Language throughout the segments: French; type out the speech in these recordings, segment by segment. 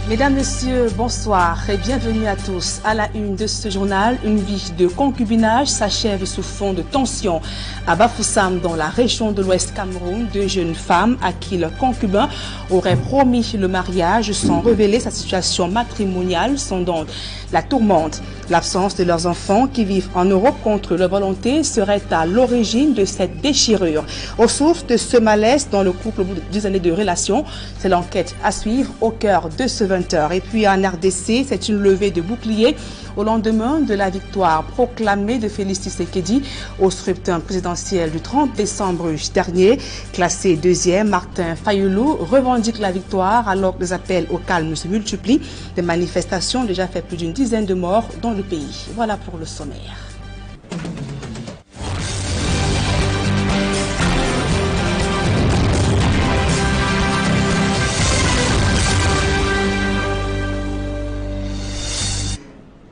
Mesdames, Messieurs, bonsoir et bienvenue à tous. À la une de ce journal, une vie de concubinage s'achève sous fond de tension. À Bafoussam, dans la région de l'Ouest Cameroun, deux jeunes femmes à qui leur concubin aurait promis le mariage sans révéler sa situation matrimoniale sont donc la tourmente. L'absence de leurs enfants qui vivent en Europe contre leur volonté serait à l'origine de cette déchirure. Aux sources de ce malaise dans le couple au bout de 10 années de relation, c'est l'enquête à suivre au cœur de ce 20h. Et puis en RDC, c'est une levée de bouclier au lendemain de la victoire proclamée de Félix Tshisekedi au scrutin présidentiel du 30 décembre dernier. Classé deuxième, Martin Fayulu revendique la victoire alors que les appels au calme se multiplient. Des manifestations ont déjà fait plus d'une dizaine de morts dans le pays. Voilà pour le sommaire.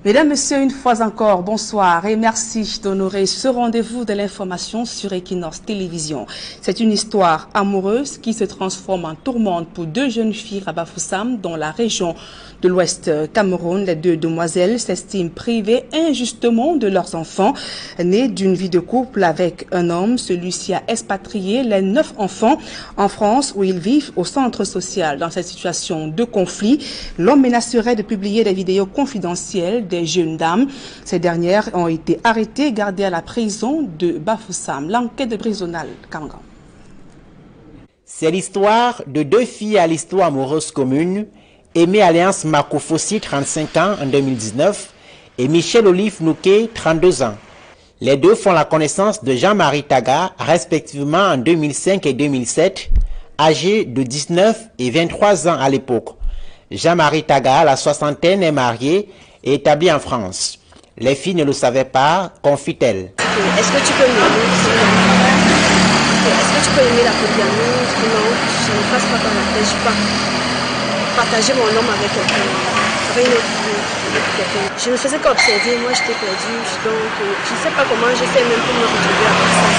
Mesdames, Messieurs, une fois encore, bonsoir et merci d'honorer ce rendez-vous de l'information sur Equinox Télévision. C'est une histoire amoureuse qui se transforme en tourmente pour deux jeunes filles à Bafoussam dans la région de l'Ouest Cameroun. Les deux demoiselles s'estiment privées injustement de leurs enfants. Nés d'une vie de couple avec un homme, celui-ci a expatrié les 9 enfants en France où ils vivent au centre social. Dans cette situation de conflit, l'homme menacerait de publier des vidéos confidentielles des jeunes dames. Ces dernières ont été arrêtées et gardées à la prison de Bafoussam. L'enquête de Brisonal Kangan. C'est l'histoire de deux filles à l'histoire amoureuse commune, Aimée Alliance Makofossi, 35 ans en 2019, et Michel Olive Nouquet, 32 ans. Les deux font la connaissance de Jean-Marie Taga, respectivement en 2005 et 2007, âgés de 19 et 23 ans à l'époque. Jean-Marie Taga, à la soixantaine, est marié et établi en France. Les filles ne le savaient pas, confie-t-elle. Est-ce que tu peux m'aimer? Est-ce que tu peux aimer la polygamie? Non, je ne passe pas par la tête, je ne peux pas partager mon homme avec quelqu'un, avec une autre quelqu'un. Je ne faisais qu'observer, moi j'étais perdue, donc je ne sais pas comment j'ai fait même pour me retrouver avec ça.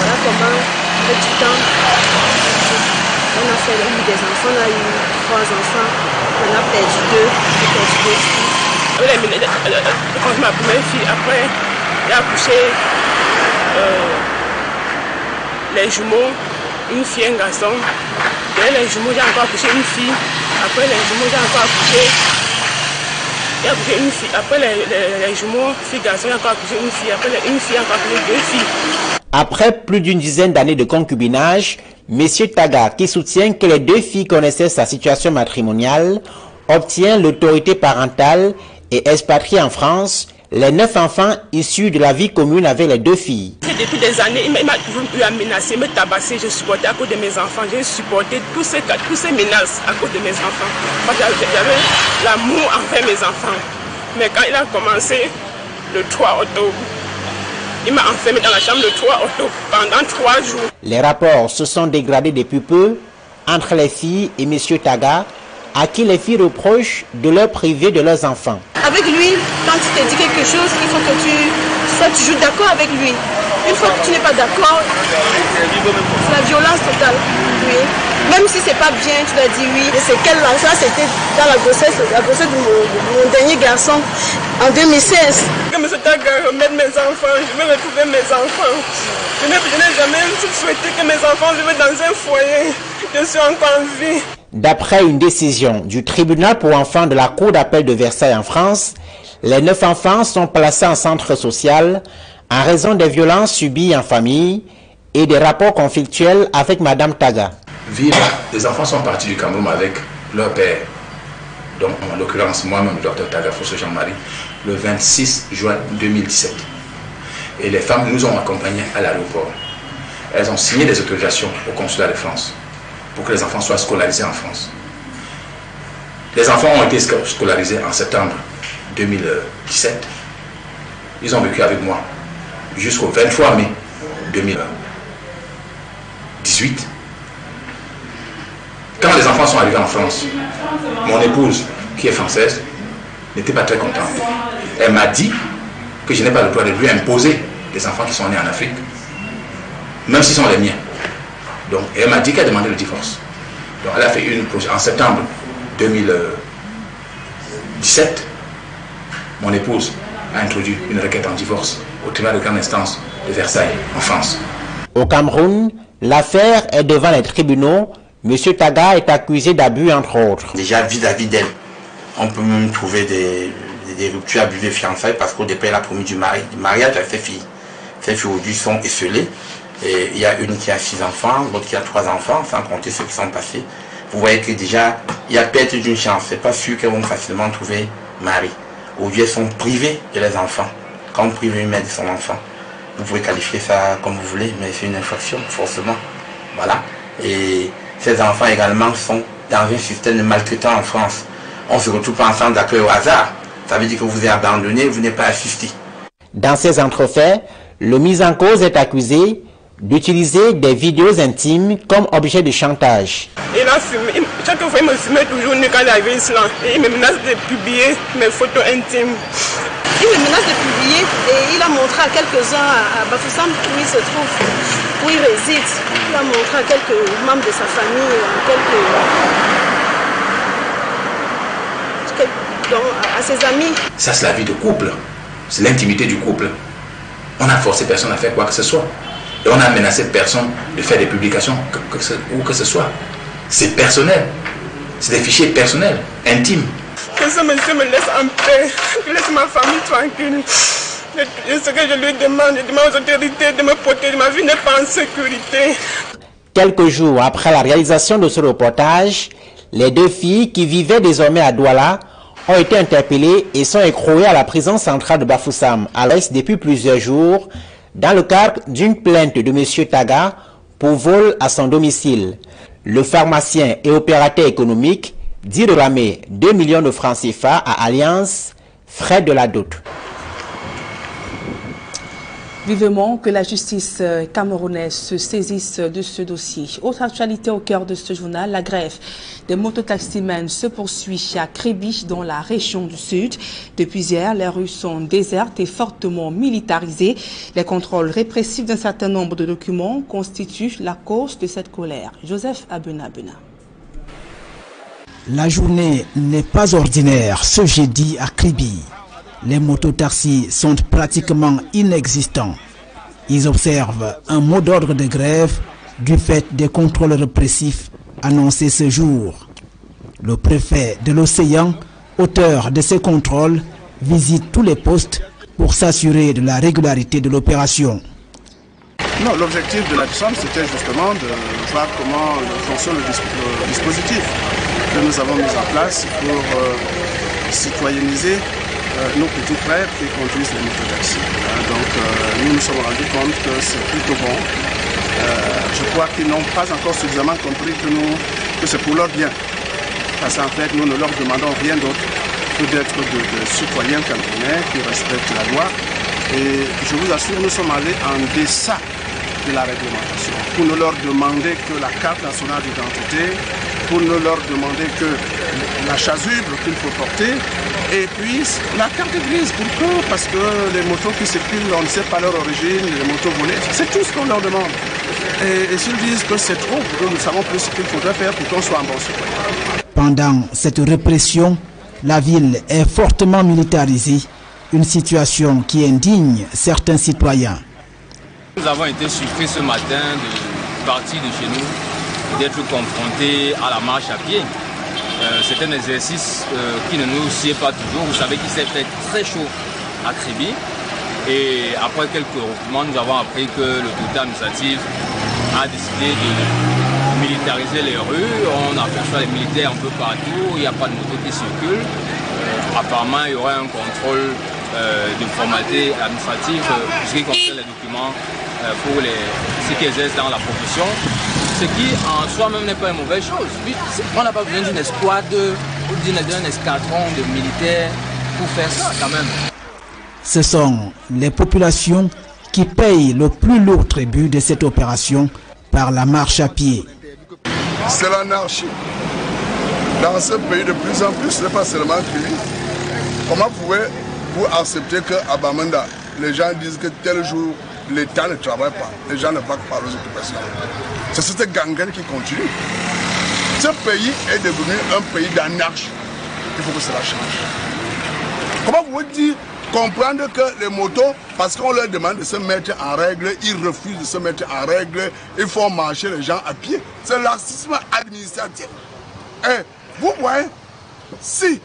Voilà comment, avec du temps, on a eu des enfants, on a eu 3 enfants, on a perdu 2, j'ai perdu 2 filles. Quand ma première fille, après, j'ai accouché les jumeaux, une fille et un garçon. Derrière les jumeaux, j'ai encore accouché une fille. Après les jumeaux, j'ai encore accouché une fille. Après les jumeaux, fille, garçon, j'ai encore accouché une fille. Après une fille, j'ai encore accouché 2 filles. Après plus d'une dizaine d'années de concubinage, M. Taga, qui soutient que les 2 filles connaissaient sa situation matrimoniale, obtient l'autorité parentale et expatrie en France les 9 enfants issus de la vie commune avec les 2 filles. Depuis des années, il m'a toujours eu à menacer, me tabasser. Je supportais à cause de mes enfants. J'ai supporté tous ces menaces à cause de mes enfants. J'avais l'amour envers mes enfants. Mais quand il a commencé le 3 octobre, il m'a enfermé dans la chambre le 3 octobre pendant 3 jours. Les rapports se sont dégradés depuis peu entre les filles et M. Taga, à qui les filles reprochent de leur priver de leurs enfants. Avec lui, quand il te dit quelque chose, il faut que tu sois toujours d'accord avec lui. Une fois que tu n'es pas d'accord, c'est la violence totale. Oui. Même si c'est pas bien, tu dois dire oui. Et c'est quel là? Ça, c'était dans la grossesse de mon dernier garçon en 2016. Comme je remette mes enfants, je veux retrouver mes enfants. Je n'ai jamais souhaité que mes enfants vivent dans un foyer. Je suis encore en vie. D'après une décision du tribunal pour enfants de la Cour d'appel de Versailles en France, les 9 enfants sont placés en centre social en raison des violences subies en famille et des rapports conflictuels avec Madame Taga. Les enfants sont partis du Cameroun avec leur père, donc en l'occurrence moi-même, le docteur Taga Fosso Jean-Marie, le 26 juin 2017. Et les femmes nous ont accompagnés à l'aéroport. Elles ont signé des autorisations au consulat de France pour que les enfants soient scolarisés en France. Les enfants ont été scolarisés en septembre 2017. Ils ont vécu avec moi jusqu'au 23 mai 2018. Quand les enfants sont arrivés en France, mon épouse, qui est française, n'était pas très contente. Elle m'a dit que je n'ai pas le droit de lui imposer des enfants qui sont nés en Afrique, même s'ils sont les miens. Donc, elle m'a dit qu'elle demandait le divorce. Donc, elle a fait une procédure en septembre 2018. 2017, mon épouse a introduit une requête en divorce au tribunal de grande instance de Versailles, en France. Au Cameroun, l'affaire est devant les tribunaux. M. Taga est accusé d'abus, entre autres. Déjà, vis-à-vis d'elle, on peut même trouver des ruptures abusées de fiançailles parce qu'au départ, elle a promis du mariage à ses filles. Ses filles aujourd'hui sont esselées. Et il y a une qui a 6 enfants, l'autre qui a 3 enfants, sans compter ceux qui sont passés. Vous voyez que déjà, il y a perte d'une chance. C'est pas sûr qu'elles vont facilement trouver mari. Aujourd'hui, elles sont privées de leurs enfants. Quand on prive une mère de son enfant, vous pouvez qualifier ça comme vous voulez, mais c'est une infraction, forcément. Voilà. Et ces enfants également sont dans un système de maltraitance en France. On ne se retrouve pas ensemble d'accueil au hasard. Ça veut dire que vous êtes abandonné, vous n'êtes pas assisté. Dans ces entrefaits, le mis en cause est accusé d'utiliser des vidéos intimes comme objet de chantage. Il a filmé, chaque fois il me filmait toujours quand il arrivait ici, et il me menace de publier mes photos intimes. Il me menace de publier et il a montré à quelques-uns à Bafoussam où il se trouve, où il réside. Il a montré à quelques membres de sa famille, à ses amis. Ça, c'est la vie de couple. C'est l'intimité du couple. On n'a forcé personne à faire quoi que ce soit. Et on a menacé personne de faire des publications où que ce soit. C'est personnel. C'est des fichiers personnels, intimes. Que ce monsieur me laisse en paix, qu'il laisse ma famille tranquille. Et ce que je lui demande, je demande aux autorités de me protéger. Ma vie n'est pas en sécurité. Quelques jours après la réalisation de ce reportage, les 2 filles qui vivaient désormais à Douala ont été interpellées et sont écrouées à la prison centrale de Bafoussam à l'Est depuis plusieurs jours dans le cadre d'une plainte de M. Taga pour vol à son domicile. Le pharmacien et opérateur économique dit réclamer 2 millions de francs CFA à Alliance, frais de la dot. Vivement que la justice camerounaise se saisisse de ce dossier. Autre actualité au cœur de ce journal, la grève des mototaximens se poursuit à Kribi dans la région du Sud. Depuis hier, les rues sont désertes et fortement militarisées. Les contrôles répressifs d'un certain nombre de documents constituent la cause de cette colère. Joseph Abena. La journée n'est pas ordinaire ce jeudi à Kribi. Les mototaxis sont pratiquement inexistants. Ils observent un mot d'ordre de grève du fait des contrôles répressifs annoncés ce jour. Le préfet de l'Océan, auteur de ces contrôles, visite tous les postes pour s'assurer de la régularité de l'opération. Non, l'objectif de l'action, c'était justement de voir comment fonctionne le dispositif que nous avons mis en place pour citoyenniser nos petits frères qui conduisent les mototaxis. Donc nous nous sommes rendus compte que c'est plutôt bon. Je crois qu'ils n'ont pas encore suffisamment compris que c'est pour leur bien. Parce qu'en fait, nous ne leur demandons rien d'autre que d'être de citoyens camerounais qui respectent la loi. Et je vous assure, nous sommes allés en deçà de la réglementation. Pour ne leur demander que la carte nationale d'identité, pour ne leur demander que la chasuble qu'il faut porter, et puis la carte grise. Pourquoi? Parce que les motos qui circulent, on ne sait pas leur origine, les motos volées, c'est tout ce qu'on leur demande. Et s'ils disent que c'est trop, nous savons plus ce qu'il faudrait faire pour qu'on soit un bon citoyen. Pendant cette répression, la ville est fortement militarisée, une situation qui indigne certains citoyens. Nous avons été surpris ce matin de partir de chez nous, d'être confrontés à la marche à pied. C'est un exercice qui ne nous sied pas toujours. Vous savez qu'il s'est fait très chaud à Kribi. Et après quelques recoupements, nous avons appris que l'autorité administrative a décidé de militariser les rues. On aperçoit les militaires un peu partout. Il n'y a pas de moto qui circule. Apparemment, il y aurait un contrôle de formalité administrative pour ce qui concerne les documents pour ceux qui exercent dans la profession. Ce qui en soi-même n'est pas une mauvaise chose. On n'a pas besoin d'une escouade ou d'un escadron de militaires pour faire ça quand même. Ce sont les populations qui payent le plus lourd tribut de cette opération par la marche à pied. C'est l'anarchie. Dans ce pays de plus en plus, ce n'est pas seulement Kribi. Comment pouvez-vous accepter qu'à Bamenda, les gens disent que tel jour, l'État ne travaille pas, les gens ne vaquent pas aux occupations. C'est cette gangrène qui continue. Ce pays est devenu un pays d'anarchie. Il faut que cela change. Comment vous dire comprendre que les motos, parce qu'on leur demande de se mettre en règle, ils refusent de se mettre en règle, ils font marcher les gens à pied. C'est laxisme administratif. Et vous voyez, si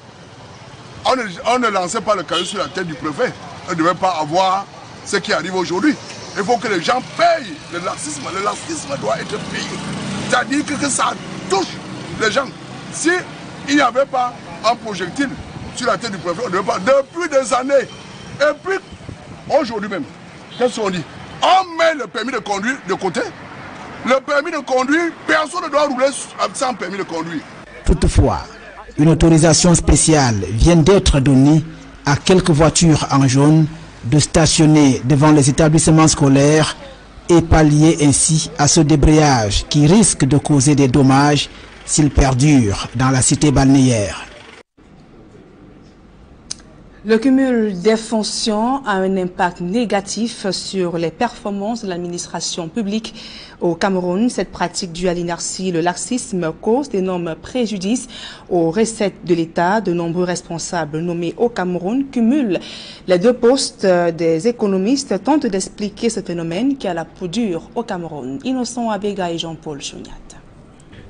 on ne lançait pas le caillou sur la tête du préfet, on ne devait pas avoir ce qui arrive aujourd'hui. Il faut que les gens payent le laxisme. Le laxisme doit être payé. C'est-à-dire que ça touche les gens. Si il n'y avait pas un projectile sur la tête du préfet, on ne devait pas. Depuis des années. Et puis, aujourd'hui même, qu'est-ce qu'on dit? On met le permis de conduire de côté. Le permis de conduire, personne ne doit rouler sans permis de conduire. Toutefois, une autorisation spéciale vient d'être donnée à quelques voitures en jaune de stationner devant les établissements scolaires et pallier ainsi à ce débrayage qui risque de causer des dommages s'il perdure dans la cité balnéaire. Le cumul des fonctions a un impact négatif sur les performances de l'administration publique au Cameroun. Cette pratique due à l'inertie, le laxisme cause d'énormes préjudices aux recettes de l'État. De nombreux responsables nommés au Cameroun cumulent les deux postes. Des économistes tentent d'expliquer ce phénomène qui a la peau dure au Cameroun. Innocent Abega et Jean-Paul Chouniat.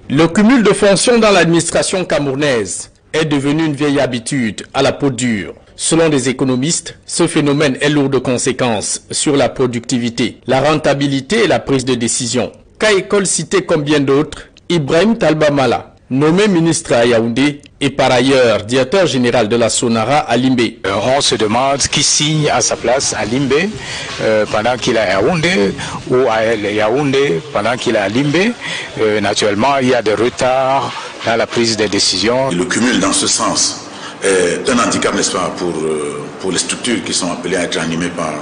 Le cumul de fonctions dans l'administration camerounaise est devenu une vieille habitude à la peau dure. Selon des économistes, ce phénomène est lourd de conséquences sur la productivité, la rentabilité et la prise de décision. Qu'a école cité comme bien d'autres, Ibrahim Talbamala, nommé ministre à Yaoundé et par ailleurs directeur général de la Sonara à Limbé. On se demande qui signe à sa place à Limbé pendant qu'il est à Yaoundé ou à Yaoundé pendant qu'il est à Limbé. Naturellement, il y a des retards dans la prise des décisions. Le cumul dans ce sens est un handicap, n'est-ce pas, pour les structures qui sont appelées à être animées par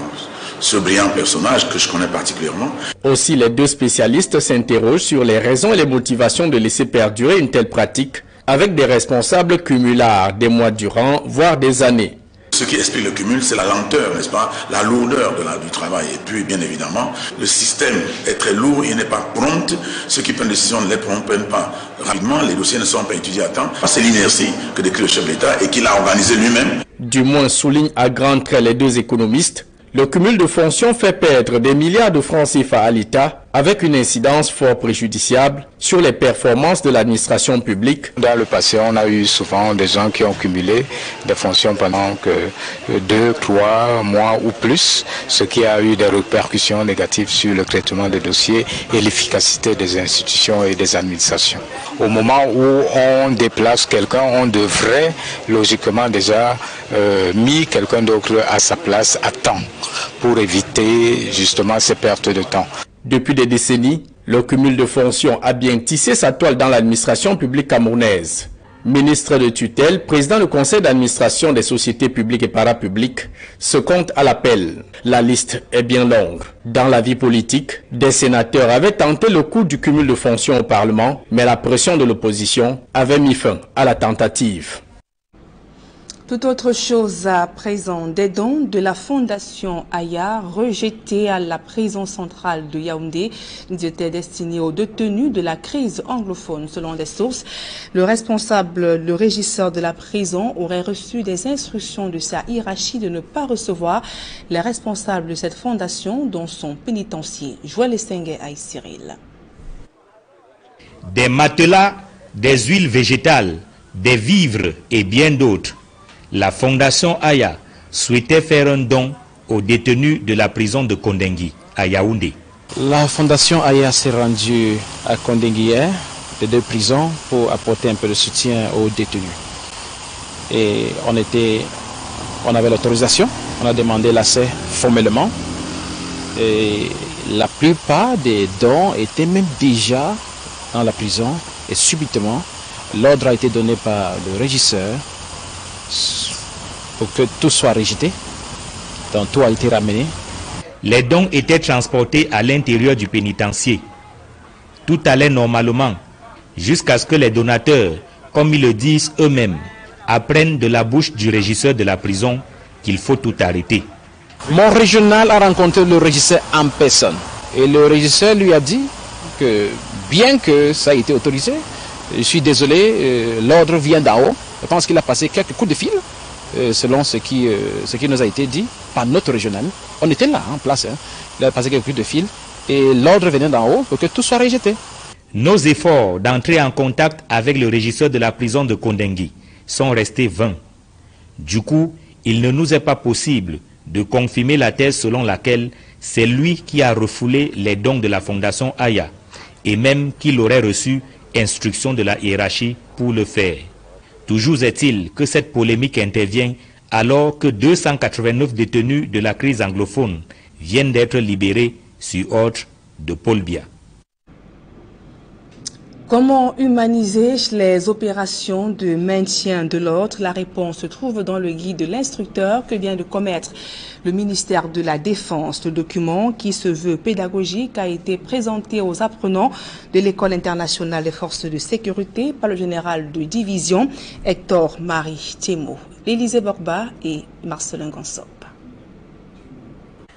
ce brillant personnage que je connais particulièrement. Aussi, les deux spécialistes s'interrogent sur les raisons et les motivations de laisser perdurer une telle pratique avec des responsables cumulards des mois durant, voire des années. Ce qui explique le cumul, c'est la lenteur, n'est-ce pas, la lourdeur du travail. Et puis, bien évidemment, le système est très lourd, il n'est pas prompt. Ceux qui prennent des décisions ne les prennent pas rapidement, les dossiers ne sont pas étudiés à temps. C'est l'inertie que décrit le chef de l'État et qu'il a organisé lui-même. Du moins, soulignent à grands traits les deux économistes, le cumul de fonctions fait perdre des milliards de francs CFA à l'État avec une incidence fort préjudiciable sur les performances de l'administration publique. Dans le passé, on a eu souvent des gens qui ont cumulé des fonctions pendant 2, 3 mois ou plus, ce qui a eu des répercussions négatives sur le traitement des dossiers et l'efficacité des institutions et des administrations. Au moment où on déplace quelqu'un, on devrait logiquement déjà mis quelqu'un d'autre à sa place à temps pour éviter justement ces pertes de temps. Depuis des décennies, le cumul de fonctions a bien tissé sa toile dans l'administration publique camerounaise. Ministre de tutelle, président du conseil d'administration des sociétés publiques et parapubliques, se compte à l'appel. La liste est bien longue. Dans la vie politique, des sénateurs avaient tenté le coup du cumul de fonctions au Parlement, mais la pression de l'opposition avait mis fin à la tentative. Tout autre chose à présent, des dons de la Fondation Aya rejetés à la prison centrale de Yaoundé. Ils étaient destinés aux détenus de la crise anglophone. Selon des sources, le régisseur de la prison aurait reçu des instructions de sa hiérarchie de ne pas recevoir les responsables de cette fondation dans son pénitencier. Joël Essengue à Cyril. Des matelas, des huiles végétales, des vivres et bien d'autres. La Fondation Aya souhaitait faire un don aux détenus de la prison de Kondengui, à Yaoundé. La Fondation Aya s'est rendue à Kondengui, les deux prisons, pour apporter un peu de soutien aux détenus. Et on avait l'autorisation, on a demandé l'accès formellement. Et la plupart des dons étaient même déjà dans la prison. Et subitement, l'ordre a été donné par le régisseur pour que tout soit rejeté. Donc tout a été ramené. Les dons étaient transportés à l'intérieur du pénitencier. Tout allait normalement, jusqu'à ce que les donateurs, comme ils le disent eux-mêmes, apprennent de la bouche du régisseur de la prison qu'il faut tout arrêter. Mon régional a rencontré le régisseur en personne. Et le régisseur lui a dit que bien que ça ait été autorisé, je suis désolé, l'ordre vient d'en haut. Je pense qu'il a passé quelques coups de fil selon ce qui nous a été dit par notre régional. On était là, en place. Il a passé quelques coups de fil et l'ordre venait d'en haut pour que tout soit rejeté. Nos efforts d'entrer en contact avec le régisseur de la prison de Kondengui sont restés vains. Du coup, il ne nous est pas possible de confirmer la thèse selon laquelle c'est lui qui a refoulé les dons de la Fondation Aya et même qu'il aurait reçu instruction de la hiérarchie pour le faire. Toujours est-il que cette polémique intervient alors que 289 détenus de la crise anglophone viennent d'être libérés sur ordre de Paul Biya. Comment humaniser les opérations de maintien de l'ordre? La réponse se trouve dans le guide de l'instructeur que vient de commettre le ministère de la Défense. Le document, qui se veut pédagogique, a été présenté aux apprenants de l'École internationale des forces de sécurité par le général de division Hector Marie Thiemo, Élisée Borba et Marcelin Gansop.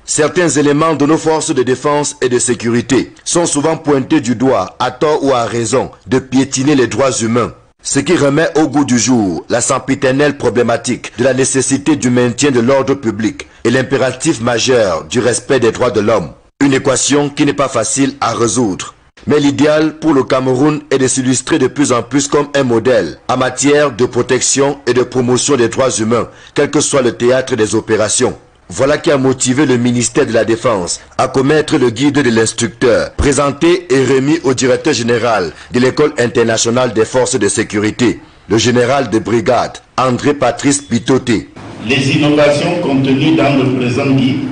Certains éléments de nos forces de défense et de sécurité sont souvent pointés du doigt, à tort ou à raison, de piétiner les droits humains. Ce qui remet au goût du jour la sempiternelle problématique de la nécessité du maintien de l'ordre public et l'impératif majeur du respect des droits de l'homme. Une équation qui n'est pas facile à résoudre. Mais l'idéal pour le Cameroun est de s'illustrer de plus en plus comme un modèle en matière de protection et de promotion des droits humains, quel que soit le théâtre des opérations. Voilà qui a motivé le ministère de la Défense à commettre le guide de l'instructeur, présenté et remis au directeur général de l'École internationale des forces de sécurité, le général de brigade André Patrice Pitoté. Les innovations contenues dans le présent guide.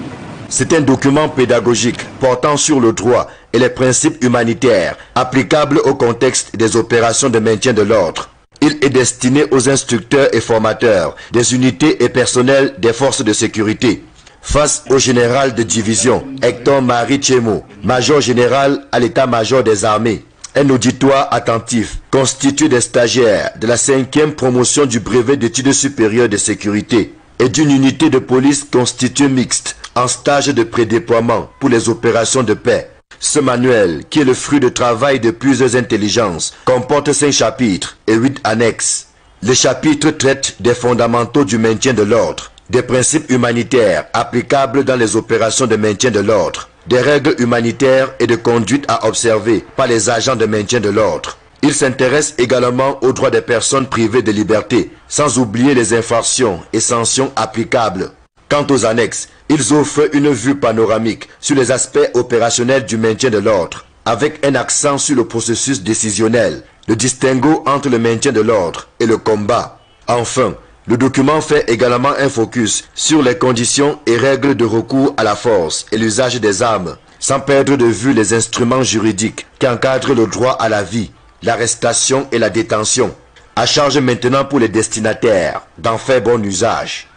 C'est un document pédagogique portant sur le droit et les principes humanitaires applicables au contexte des opérations de maintien de l'ordre. Il est destiné aux instructeurs et formateurs des unités et personnels des forces de sécurité. Face au général de division Hector Marie Thiemo, major général à l'état-major des armées, un auditoire attentif constitué des stagiaires de la 5e promotion du brevet d'études supérieures de sécurité et d'une unité de police constituée mixte en stage de prédéploiement pour les opérations de paix. Ce manuel, qui est le fruit de travail de plusieurs intelligences, comporte 5 chapitres et 8 annexes. Les chapitres traitent des fondamentaux du maintien de l'ordre, des principes humanitaires applicables dans les opérations de maintien de l'ordre, des règles humanitaires et de conduite à observer par les agents de maintien de l'ordre. Il s'intéresse également aux droits des personnes privées de liberté, sans oublier les infractions et sanctions applicables. Quant aux annexes, ils offrent une vue panoramique sur les aspects opérationnels du maintien de l'ordre, avec un accent sur le processus décisionnel, le distinguo entre le maintien de l'ordre et le combat. Enfin, le document fait également un focus sur les conditions et règles de recours à la force et l'usage des armes, sans perdre de vue les instruments juridiques qui encadrent le droit à la vie, l'arrestation et la détention. À charge maintenant pour les destinataires d'en faire bon usage.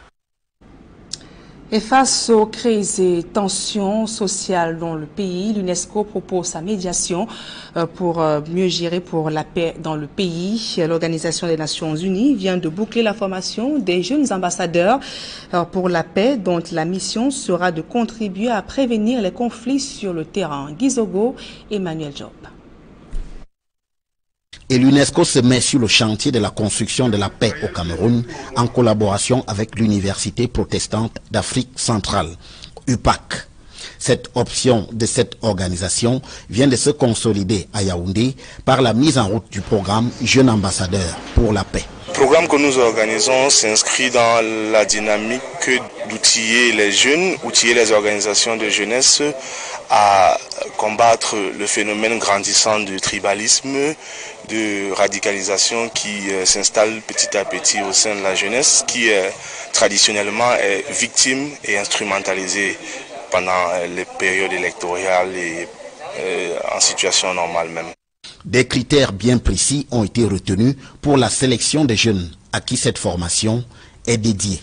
Et face aux crises et tensions sociales dans le pays, l'UNESCO propose sa médiation pour mieux gérer pour la paix dans le pays. L'Organisation des Nations Unies vient de boucler la formation des jeunes ambassadeurs pour la paix, dont la mission sera de contribuer à prévenir les conflits sur le terrain. Gizogo, Emmanuel Job. Et l'UNESCO se met sur le chantier de la construction de la paix au Cameroun en collaboration avec l'Université protestante d'Afrique centrale, UPAC. Cette option de cette organisation vient de se consolider à Yaoundé par la mise en route du programme Jeunes ambassadeurs pour la paix. Le programme que nous organisons s'inscrit dans la dynamique d'outiller les jeunes, outiller les organisations de jeunesse à combattre le phénomène grandissant du tribalisme, de radicalisation qui s'installe petit à petit au sein de la jeunesse, qui traditionnellement est victime et instrumentalisée pendant les périodes électorales et en situation normale même. Des critères bien précis ont été retenus pour la sélection des jeunes à qui cette formation est dédiée.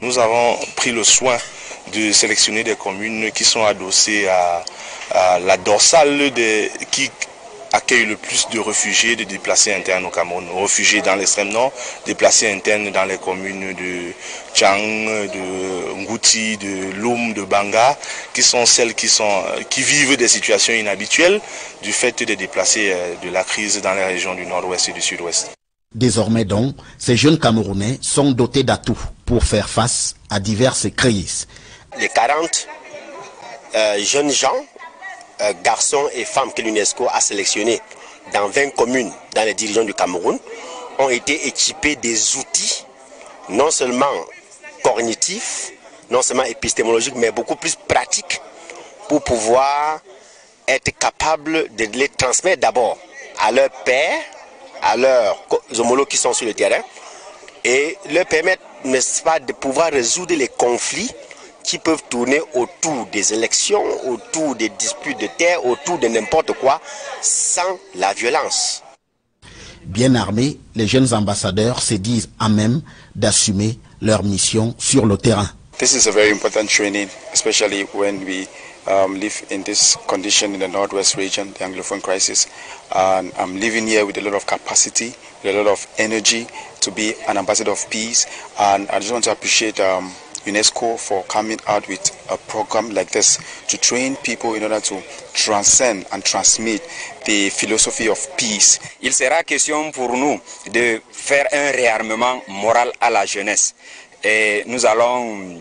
Nous avons pris le soin de sélectionner des communes qui sont adossées à la dorsale qui accueille le plus de réfugiés, de déplacés internes au Cameroun. Réfugiés dans l'extrême nord, déplacés internes dans les communes de Tchang, de Ngouti, de Loum, de Banga, qui sont celles qui vivent des situations inhabituelles du fait des déplacés de la crise dans les régions du nord-ouest et du sud-ouest. Désormais donc, ces jeunes Camerounais sont dotés d'atouts pour faire face à diverses crises. Les 40 jeunes gens, garçons et femmes que l'UNESCO a sélectionnés dans 20 communes dans les dirigeants du Cameroun ont été équipés des outils non seulement cognitifs, non seulement épistémologiques, mais beaucoup plus pratiques pour pouvoir être capables de les transmettre d'abord à leurs pairs, à leurs homologues qui sont sur le terrain, et leur permettre, n'est-ce pas, de pouvoir résoudre les conflits qui peuvent tourner autour des élections, autour des disputes de terre, autour de n'importe quoi, sans la violence. Bien armés, les jeunes ambassadeurs se disent à même d'assumer leur mission sur le terrain. This is a very important training, especially when we live in this condition in the Northwest region, the Anglophone crisis. And I'm living here with a lot of capacity, with a lot of energy to be an ambassador of peace. And I just want to appreciate UNESCO for coming out with a program like this to train people in order to transcend and transmit the philosophy of peace. Il sera question pour nous de faire un réarmement moral à la jeunesse. Et nous allons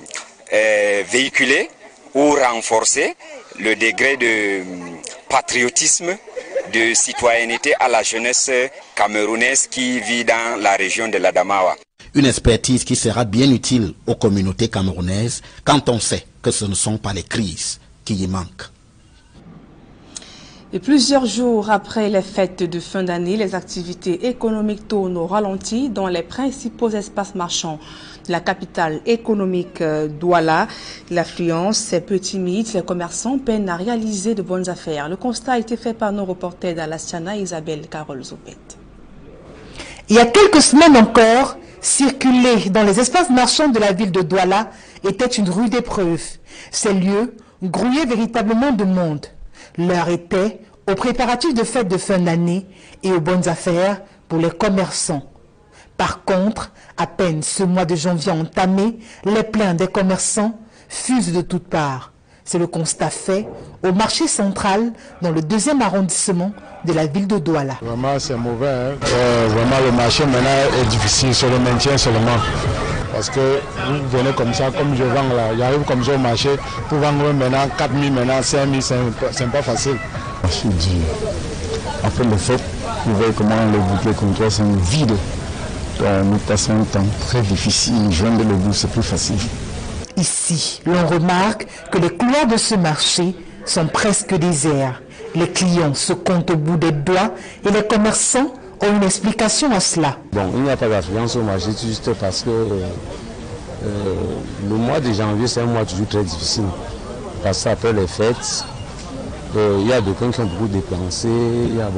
véhiculer ou renforcer le degré de patriotisme, de citoyenneté à la jeunesse camerounaise qui vit dans la région de l'Adamawa. Une expertise qui sera bien utile aux communautés camerounaises quand on sait que ce ne sont pas les crises qui y manquent. Et plusieurs jours après les fêtes de fin d'année, les activités économiques tournent au ralenti dans les principaux espaces marchands de la capitale économique Douala. L'affluence est peu timide, les commerçants peinent à réaliser de bonnes affaires. Le constat a été fait par nos reporters d'Alassiana, Isabelle Carole Zopet. Il y a quelques semaines encore, circuler dans les espaces marchands de la ville de Douala était une rude épreuve. Ces lieux grouillaient véritablement de monde. L'heure était aux préparatifs de fêtes de fin d'année et aux bonnes affaires pour les commerçants. Par contre, à peine ce mois de janvier entamé, les plaintes des commerçants fusent de toutes parts. C'est le constat fait au marché central dans le 2e arrondissement de la ville de Douala. Vraiment c'est mauvais, hein. Vraiment le marché maintenant est difficile sur le maintien seulement. Parce que vous venez comme ça, comme je vends là, j'arrive comme ça au marché pour vendre maintenant 4 000, maintenant 5 000, c'est pas facile. Je dis, après le fait, vous voyez comment les bouquets comptoirs sont vides. Donc nous passons un temps très difficile, joindre le bout c'est plus facile. Ici, l'on remarque que les couloirs de ce marché sont presque déserts. Les clients se comptent au bout des doigts et les commerçants ont une explication à cela. Bon, il n'y a pas d'affluence au marché juste parce que le mois de janvier, c'est un mois toujours très difficile. Parce qu'après les fêtes, il y a des gens qui ont beaucoup dépensé, il y a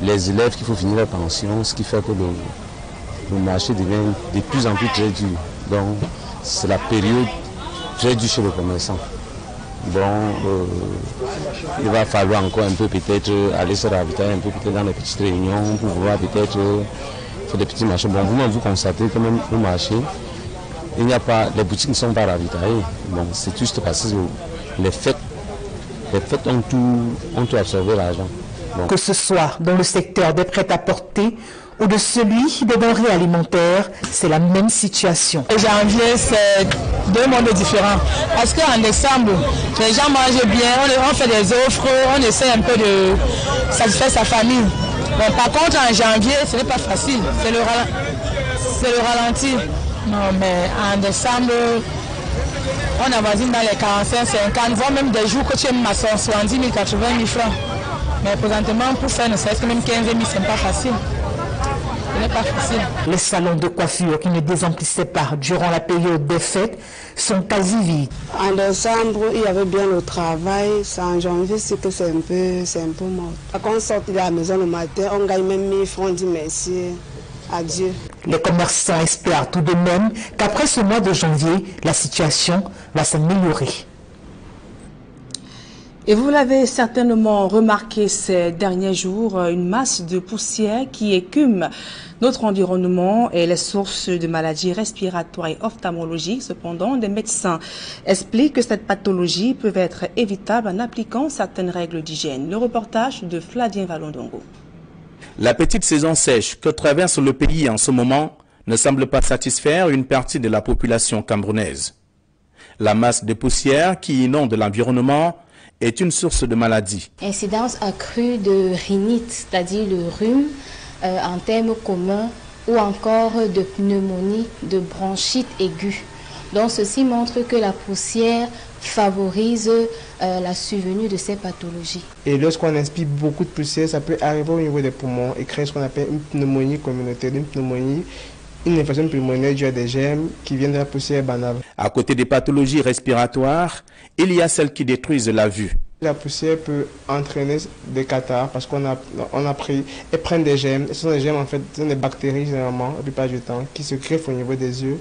les élèves qui font finir leur pension, ce qui fait que le marché devient de plus en plus très dur. Donc, c'est la période très dure chez les commerçants. Bon, il va falloir encore un peu peut-être aller se ravitailler un peu peut-être dans les petites réunions pour pouvoir peut-être faire des petits marchés. Bon, vous-même vous constatez que même au marché, il n'y a pas, les boutiques ne sont pas ravitaillées. Bon, c'est juste parce que les fêtes ont tout absorbé l'argent. Bon. Que ce soit dans le secteur des prêt-à-porter ou de celui des denrées alimentaires, c'est la même situation. Janvier, c'est deux mondes différents. Parce qu'en décembre, les gens mangent bien, on fait des offres, on essaie un peu de satisfaire sa famille. Bon, par contre, en janvier, ce n'est pas facile. C'est le ralenti. Non, mais en décembre, on avoisine dans les 45, 50, voire même des jours que tu aimes à 70 000, 80 000 francs. Mais présentement, pour faire ne serait-ce que même 15 000, ce n'est pas facile. Pas facile. Les salons de coiffure qui ne désemplissaient pas durant la période des fêtes sont quasi vides. En décembre, il y avait bien le travail. En janvier, c'est que c'est un peu mort. Quand on sort de la maison le matin, on gagne même 1000 francs, on dit merci, adieu. Les commerçants espèrent tout de même qu'après ce mois de janvier, la situation va s'améliorer. Et vous l'avez certainement remarqué ces derniers jours, une masse de poussière qui écume notre environnement et les sources de maladies respiratoires et ophtalmologiques. Cependant, des médecins expliquent que cette pathologie peut être évitable en appliquant certaines règles d'hygiène. Le reportage de Flavien Valondongo. La petite saison sèche que traverse le pays en ce moment ne semble pas satisfaire une partie de la population camerounaise. La masse de poussière qui inonde l'environnement est une source de maladie. Incidence accrue de rhinite, c'est-à-dire le rhume en termes communs, ou encore de pneumonie, de bronchite aiguë. Donc ceci montre que la poussière favorise la survenue de ces pathologies. Et lorsqu'on inspire beaucoup de poussière, ça peut arriver au niveau des poumons et créer ce qu'on appelle une pneumonie communautaire, une infection pulmonaire due à des germes qui viennent de la poussière banale. À côté des pathologies respiratoires, il y a celles qui détruisent la vue. La poussière peut entraîner des catarrhes parce qu'on a pris et prennent des germes. Ce sont des germes en fait, ce sont des bactéries généralement, la plupart du temps, qui se greffent au niveau des yeux.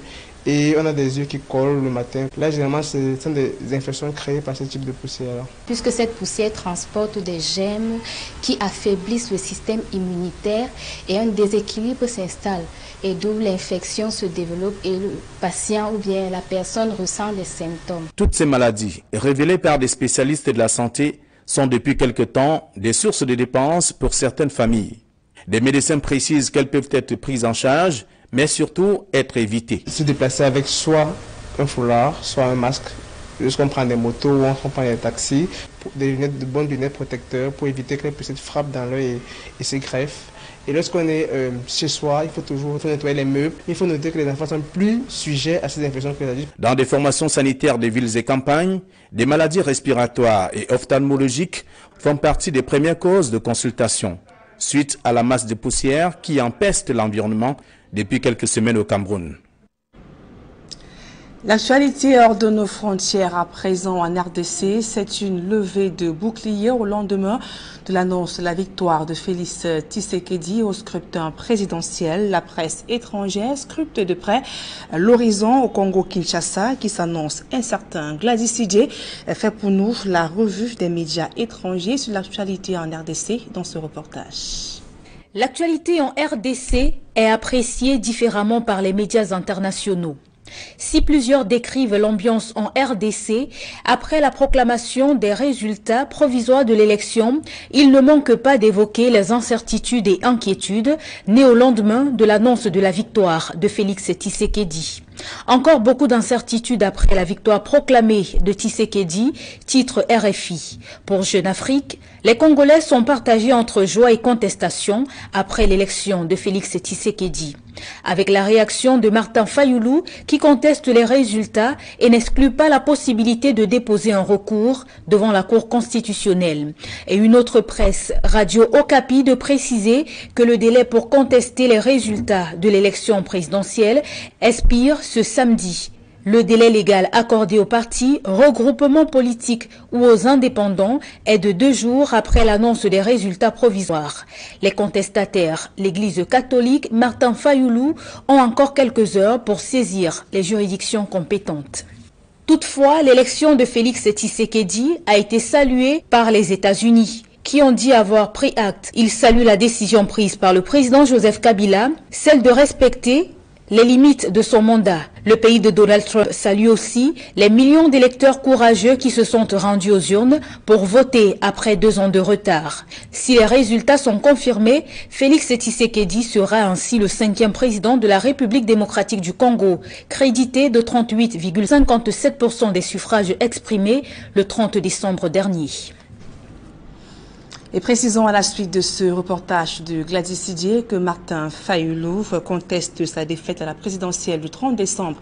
Et on a des yeux qui collent le matin. Là, généralement, ce sont des infections créées par ce type de poussière-là. Puisque cette poussière transporte des germes qui affaiblissent le système immunitaire et un déséquilibre s'installe. Et d'où l'infection se développe et le patient ou bien la personne ressent des symptômes. Toutes ces maladies, révélées par des spécialistes de la santé, sont depuis quelque temps des sources de dépenses pour certaines familles. Des médecins précisent qu'elles peuvent être prises en charge, mais surtout être évitées. Se déplacer avec soit un foulard, soit un masque, lorsqu'on prend des motos ou on prend des taxis, des lunettes, de bonnes lunettes protecteurs pour éviter que les poussières frappent dans l'œil et se greffent. Et lorsqu'on est chez soi, il faut toujours nettoyer les meubles. Il faut noter que les enfants sont plus sujets à ces infections que les adultes. Dans des formations sanitaires des villes et campagnes, des maladies respiratoires et ophtalmologiques font partie des premières causes de consultation, suite à la masse de poussière qui empeste l'environnement depuis quelques semaines au Cameroun. L'actualité hors de nos frontières à présent en RDC, c'est une levée de bouclier au lendemain de l'annonce de la victoire de Félix Tshisekedi au scrutin présidentiel. La presse étrangère scrute de près l'horizon au Congo-Kinshasa qui s'annonce incertain. Gladys Sidje fait pour nous la revue des médias étrangers sur l'actualité en RDC dans ce reportage. L'actualité en RDC est appréciée différemment par les médias internationaux. Si plusieurs décrivent l'ambiance en RDC, après la proclamation des résultats provisoires de l'élection, il ne manque pas d'évoquer les incertitudes et inquiétudes nées au lendemain de l'annonce de la victoire de Félix Tshisekedi. Encore beaucoup d'incertitudes après la victoire proclamée de Tshisekedi, titre RFI. Pour Jeune Afrique, les Congolais sont partagés entre joie et contestation après l'élection de Félix Tshisekedi. Avec la réaction de Martin Fayoulou qui conteste les résultats et n'exclut pas la possibilité de déposer un recours devant la Cour constitutionnelle. Et une autre presse, Radio Okapi, de préciser que le délai pour contester les résultats de l'élection présidentielle expire ce samedi. Le délai légal accordé aux partis, regroupements politiques ou aux indépendants est de 2 jours après l'annonce des résultats provisoires. Les contestataires, l'Église catholique, Martin Fayoulou, ont encore quelques heures pour saisir les juridictions compétentes. Toutefois, l'élection de Félix Tshisekedi a été saluée par les États-Unis, qui ont dit avoir pris acte. Ils saluent la décision prise par le président Joseph Kabila, celle de respecter les limites de son mandat. Le pays de Donald Trump salue aussi les millions d'électeurs courageux qui se sont rendus aux urnes pour voter après 2 ans de retard. Si les résultats sont confirmés, Félix Tshisekedi sera ainsi le 5e président de la République démocratique du Congo, crédité de 38,57% des suffrages exprimés le 30 décembre dernier. Et précisons à la suite de ce reportage de Gladys Sidje que Martin Fayoulou conteste sa défaite à la présidentielle du 30 décembre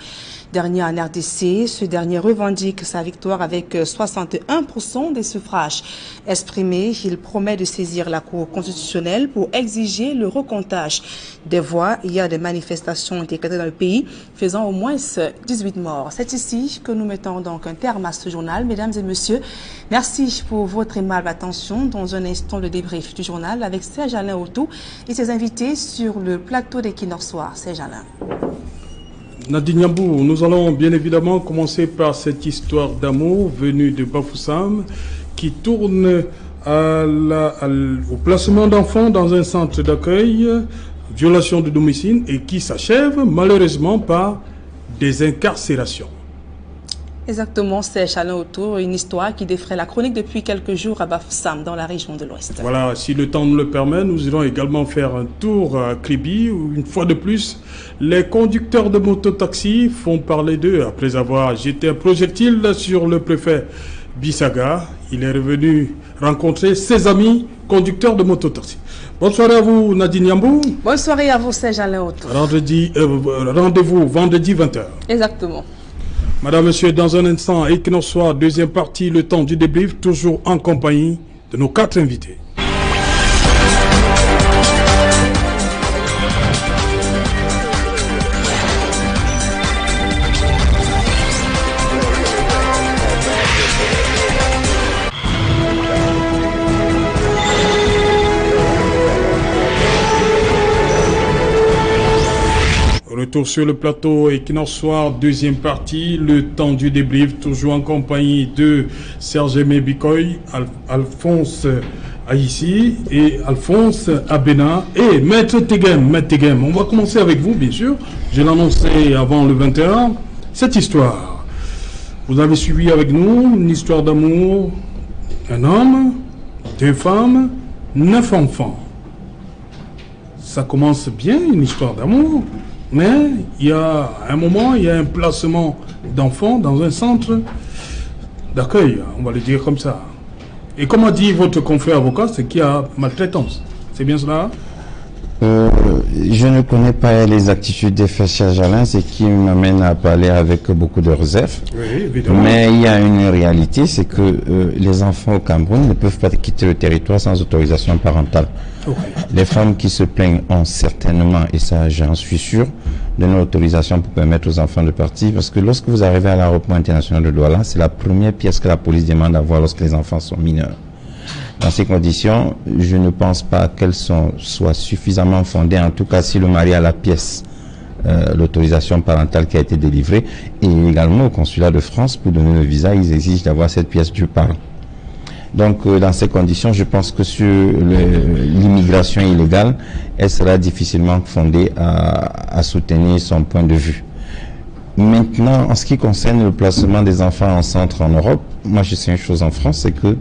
dernier en RDC. Ce dernier revendique sa victoire avec 61% des suffrages exprimés. Il promet de saisir la Cour constitutionnelle pour exiger le recomptage des voix. Il y a des manifestations qui ont été éclatées dans le pays, faisant au moins 18 morts. C'est ici que nous mettons donc un terme à ce journal. Mesdames et messieurs, merci pour votre aimable attention. Dans un instant, le débrief du journal avec Serge Alain Autou et ses invités sur le plateau d'Equinox Soir. Serge Alain. Nadine Yambou, nous allons bien évidemment commencer par cette histoire d'amour venue de Bafoussam qui tourne au placement d'enfants dans un centre d'accueil, violation de domicile et qui s'achève malheureusement par des incarcérations. Exactement, c'est Chalin autour, une histoire qui défraie la chronique depuis quelques jours à Bafoussam, dans la région de l'Ouest. Voilà, si le temps nous le permet, nous irons également faire un tour à Kribi, où une fois de plus, les conducteurs de mototaxi font parler d'eux après avoir jeté un projectile sur le préfet Bissaga. Il est revenu rencontrer ses amis conducteurs de mototaxi. Bonsoir à vous, Nadine Yambou. Bonsoir à vous, c'est Chalin autour. Rendez-vous vendredi 20h. Exactement. Madame, Monsieur, dans un instant, Equinox Soir, deuxième partie, le temps du débrief, toujours en compagnie de nos 4 invités. Retour sur le plateau Equinox Soir, deuxième partie, le temps du débrief, toujours en compagnie de Serge Bikoy, Alphonse Aïssi et Alphonse Abena et Maître Tegem. On va commencer avec vous, bien sûr. Je l'ai annoncé avant le 21. Cette histoire, vous avez suivi avec nous une histoire d'amour, un homme, 2 femmes, 9 enfants. Ça commence bien, une histoire d'amour. Mais il y a un moment, il y a un placement d'enfants dans un centre d'accueil, on va le dire comme ça. Et comme a dit votre confrère avocat, c'est qu'il y a maltraitance. C'est bien cela? Je ne connais pas les attitudes des frères Jalin, ce qui m'amène à parler avec beaucoup de réserve. Oui, évidemment. Mais il y a une réalité, c'est que les enfants au Cameroun ne peuvent pas quitter le territoire sans autorisation parentale. Okay. Les femmes qui se plaignent ont certainement, et ça j'en suis sûr, de une autorisation pour permettre aux enfants de partir, parce que lorsque vous arrivez à l'aéroport international de Douala, c'est la première pièce que la police demande à voir lorsque les enfants sont mineurs. Dans ces conditions, je ne pense pas qu'elles soient suffisamment fondées, en tout cas si le mari a la pièce, l'autorisation parentale qui a été délivrée, et également au consulat de France, pour donner le visa, ils exigent d'avoir cette pièce du parent. Donc, dans ces conditions, je pense que sur l'immigration illégale, elle sera difficilement fondée à soutenir son point de vue. Maintenant, en ce qui concerne le placement des enfants en centre en Europe, moi je sais une chose en France, c'est que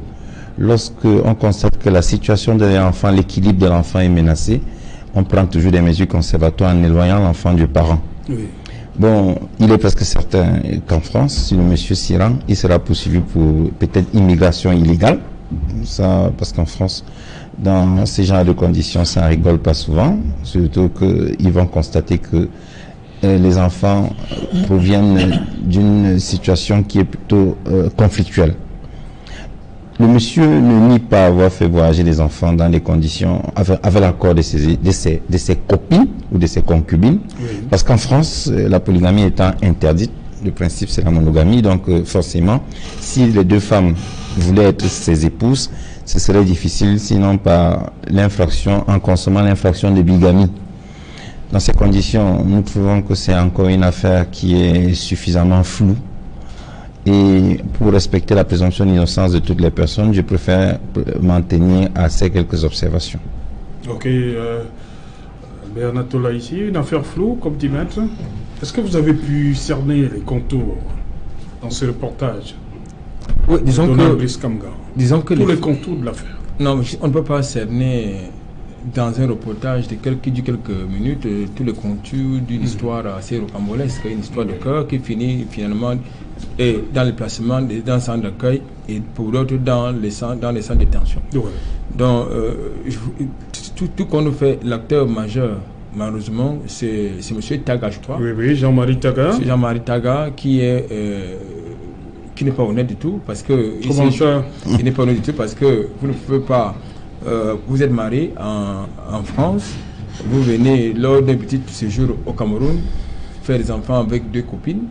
lorsque on constate que la situation de l'enfant, l'équilibre de l'enfant est menacé, on prend toujours des mesures conservatoires en éloignant l'enfant du parent. Oui. Bon, il est presque certain qu'en France, si le monsieur s'y rend, il sera poursuivi pour peut-être immigration illégale. Ça, parce qu'en France, dans ces genres de conditions, ça ne rigole pas souvent. Surtout qu'ils vont constater que les enfants proviennent d'une situation qui est plutôt conflictuelle. Le monsieur ne nie pas avoir fait voyager les enfants dans des conditions avec l'accord de ses copines ou de ses concubines. Oui. Parce qu'en France, la polygamie étant interdite, le principe c'est la monogamie. Donc forcément, si les 2 femmes voulaient être ses épouses, ce serait difficile, sinon par l'infraction, en consommant l'infraction de bigamie. Dans ces conditions, nous trouvons que c'est encore une affaire qui est suffisamment floue. Et pour respecter la présomption d'innocence de toutes les personnes, je préfère m'en tenir à ces quelques observations. Ok. Bernatola ici, une affaire floue, comme dit Maître. Est-ce que vous avez pu cerner les contours dans ce reportage? Oui, disons que tous les contours de l'affaire. Non, on ne peut pas cerner dans un reportage qui dure quelques minutes tous les contours d'une histoire assez rocambolesque, une histoire de cœur qui finit finalement dans le placement dans le centre d'accueil et pour d'autres dans les centres de détention. Ouais. Donc, tout compte fait, l'acteur majeur, malheureusement, c'est M. Taga, je crois. Oui, Jean-Marie Taga. C'est Jean-Marie Taga qui n'est pas honnête du tout parce que il n'est pas honnête du tout parce que vous ne pouvez pas. Vous êtes marié en France, vous venez lors d'un petit séjour au Cameroun faire des enfants avec 2 copines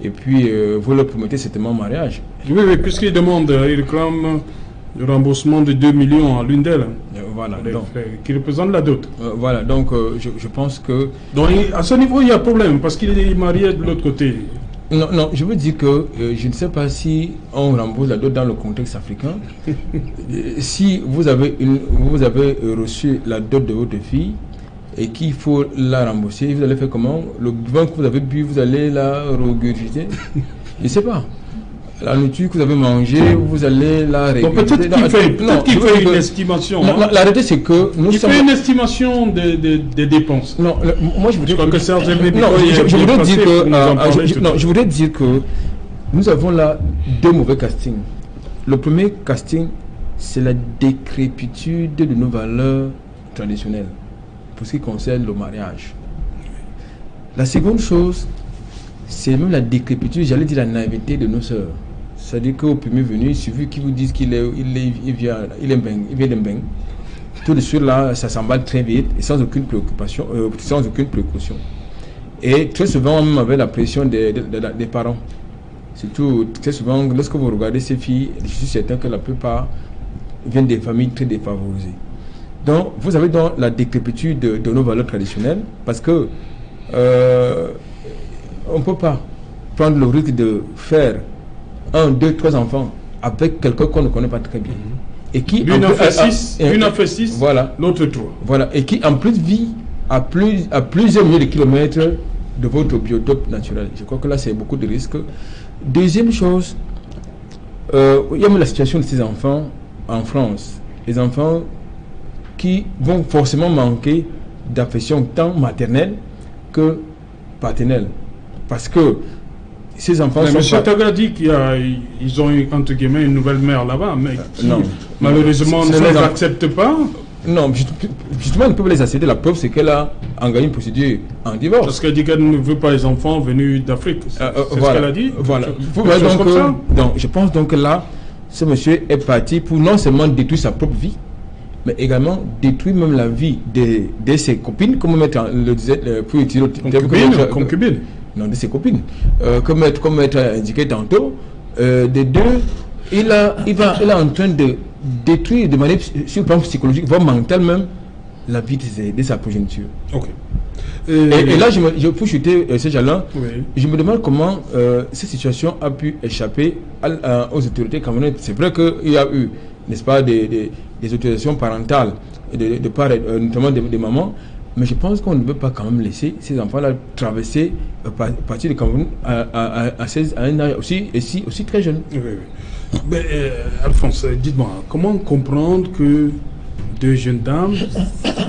et puis vous leur promettez certainement mariage. Oui, puisqu'il demande, il réclame le remboursement de 2 millions à l'une d'elles. Voilà. Qui représente la dot. Voilà, donc je pense que... Donc à ce niveau, il y a problème parce qu'il est marié de l'autre côté. Non, je veux dire que je ne sais pas si on rembourse la dot dans le contexte africain. Si vous avez reçu la dot de votre fille et qu'il faut la rembourser, vous allez faire comment? Le vin que vous avez bu, vous allez la regurgiter? Je ne sais pas. La nourriture que vous avez mangée, vous allez la récupérer. Peut-être qu'il fait une estimation. La réalité, c'est que nous sommes... fait une estimation des dépenses. Non, moi je voudrais que certains je voudrais dire que nous avons là deux mauvais castings. Le premier casting, c'est la décrépitude de nos valeurs traditionnelles pour ce qui concerne le mariage. La seconde chose, c'est même la décrépitude, j'allais dire la naïveté de nos sœurs. C'est-à-dire qu'au premier venu, il suffit qu'ils vous disent qu'il vient d'Embeng. Tout de suite là, ça s'emballe très vite et sans aucune préoccupation, sans aucune précaution. Et très souvent, même avec la pression des parents. Surtout, très souvent, lorsque vous regardez ces filles, je suis certain que la plupart viennent des familles très défavorisées. Donc, vous avez donc la décrépitude de nos valeurs traditionnelles parce que on ne peut pas prendre le risque de faire 1, 2, 3 enfants avec quelqu'un qu'on ne connaît pas très bien. Et qui l'une a fait 6, voilà, l'autre 3. Voilà, et qui en plus vit à plusieurs milliers de kilomètres de votre biotope naturel. Je crois que là, c'est beaucoup de risques. Deuxième chose, il y a même la situation de ces enfants en France. Les enfants qui vont forcément manquer d'affection tant maternelle que paternelle. Parce que ces enfants sont... Monsieur Taga dit qu'ils ont entre guillemets une nouvelle mère là-bas, mais qui malheureusement ne les accepte pas. Non, justement, ils peuvent les accepter. La preuve, c'est qu'elle a engagé une procédure en divorce. Parce qu'elle dit qu'elle ne veut pas les enfants venus d'Afrique. C'est ce qu'elle a dit. Voilà. Donc, je pense donc que là, ce monsieur est parti pour non seulement détruire sa propre vie, mais également détruire même la vie de ses copines, comme le disait, pour utiliser le concubine. Non, de ses copines. Comme être indiqué tantôt, des deux, il est en train de détruire de manière sur le plan psychologique, voire mental même, la vie de sa progéniture. Okay. Et là, pour chuter ces gens-là, je me demande comment cette situation a pu échapper aux autorités camerounaises. C'est vrai qu'il y a eu, n'est-ce pas, des autorisations parentales, de part, notamment des mamans, mais je pense qu'on ne veut pas quand même laisser ces enfants-là traverser partir du Cameroun à un âge aussi très jeune. Mais, Alphonse, dites-moi, comment comprendre que deux jeunes dames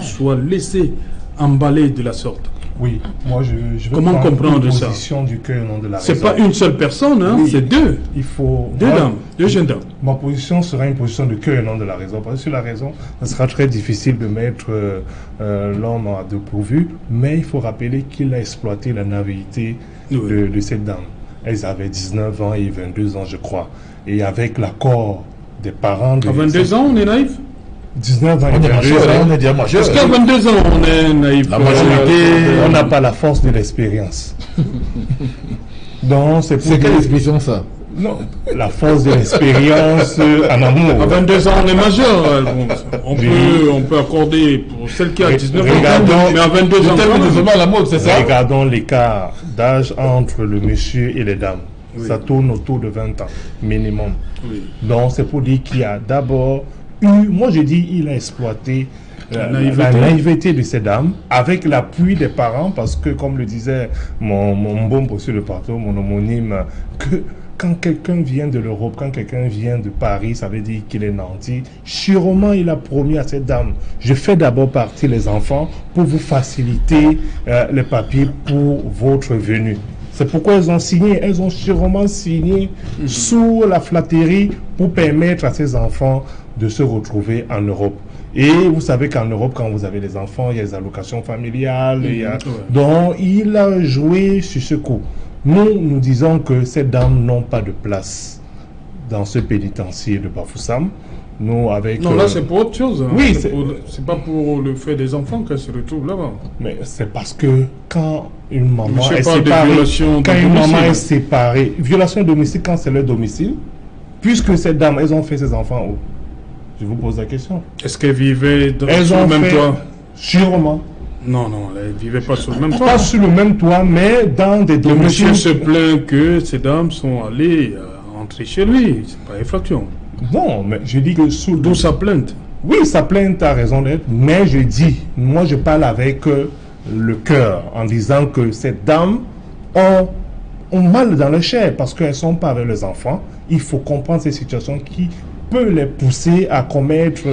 soient laissées emballer de la sorte? Oui, moi je veux comment comprendre ça? Du cœur, non de la c'est pas une seule personne, hein, oui, c'est deux. Il faut deux jeunes dames. Ma position sera une position de cœur, non de la raison. Parce que sur la raison, ça sera très difficile de mettre l'homme à dépourvu, mais il faut rappeler qu'il a exploité la naïveté de cette dame. Elles avaient 19 ans et 22 ans, je crois. Et avec l'accord des parents... À 22 ans, on est naïf? 19 ans et 22 ans, on est déjà majeur. Est-ce qu'à 22 ans, on est naïf? La majorité, on n'a pas la force de l'expérience. Donc, c'est quelle expression, ça? Non, la force de l'expérience en amour. À 22 ans, on est majeur. On peut accorder pour celle qui a 19 ans. Mais à 22 ans, la mode, c'est ça? Regardons l'écart d'âge entre le monsieur et les dames. Oui. Ça tourne autour de 20 ans, minimum. Oui. Donc, c'est pour dire qu'il y a d'abord eu, moi je dis, il a exploité la naïveté de ces dames avec l'appui des parents, parce que, comme le disait mon bon monsieur le partout, mon homonyme, que quand quelqu'un vient de l'Europe, quand quelqu'un vient de Paris, ça veut dire qu'il est nanti. Sûrement, il a promis à cette dame, je fais d'abord partir les enfants pour vous faciliter les papiers pour votre venue. C'est pourquoi elles ont sûrement signé sous la flatterie pour permettre à ces enfants de se retrouver en Europe. Et vous savez qu'en Europe, quand vous avez des enfants, il y a des allocations familiales. Donc, il a joué sur ce coup. Nous disons que ces dames n'ont pas de place dans ce pénitencier de Bafoussam. Nous, avec, non, là, c'est pour autre chose. Hein. Oui, c'est pas pour le fait des enfants qu'elles se retrouvent là-bas. Mais c'est parce que quand une maman est séparée, violation de domicile quand c'est leur domicile, puisque ces dames, elles ont fait ces enfants où? Je vous pose la question. Est-ce qu'elles vivaient sur le même toit? Sûrement. Non, elles ne vivaient pas sur le même toit. Pas sur le même toit, mais dans des domiciles. Le monsieur se plaint que ces dames sont allées entrer chez lui. C'est pas infraction. Non, mais je dis que d'où sa plainte? Oui, sa plainte a raison d'être, mais je dis, moi je parle avec le cœur en disant que ces dames ont ont mal dans leur chair parce qu'elles ne sont pas avec les enfants. Il faut comprendre ces situations qui peuvent les pousser à commettre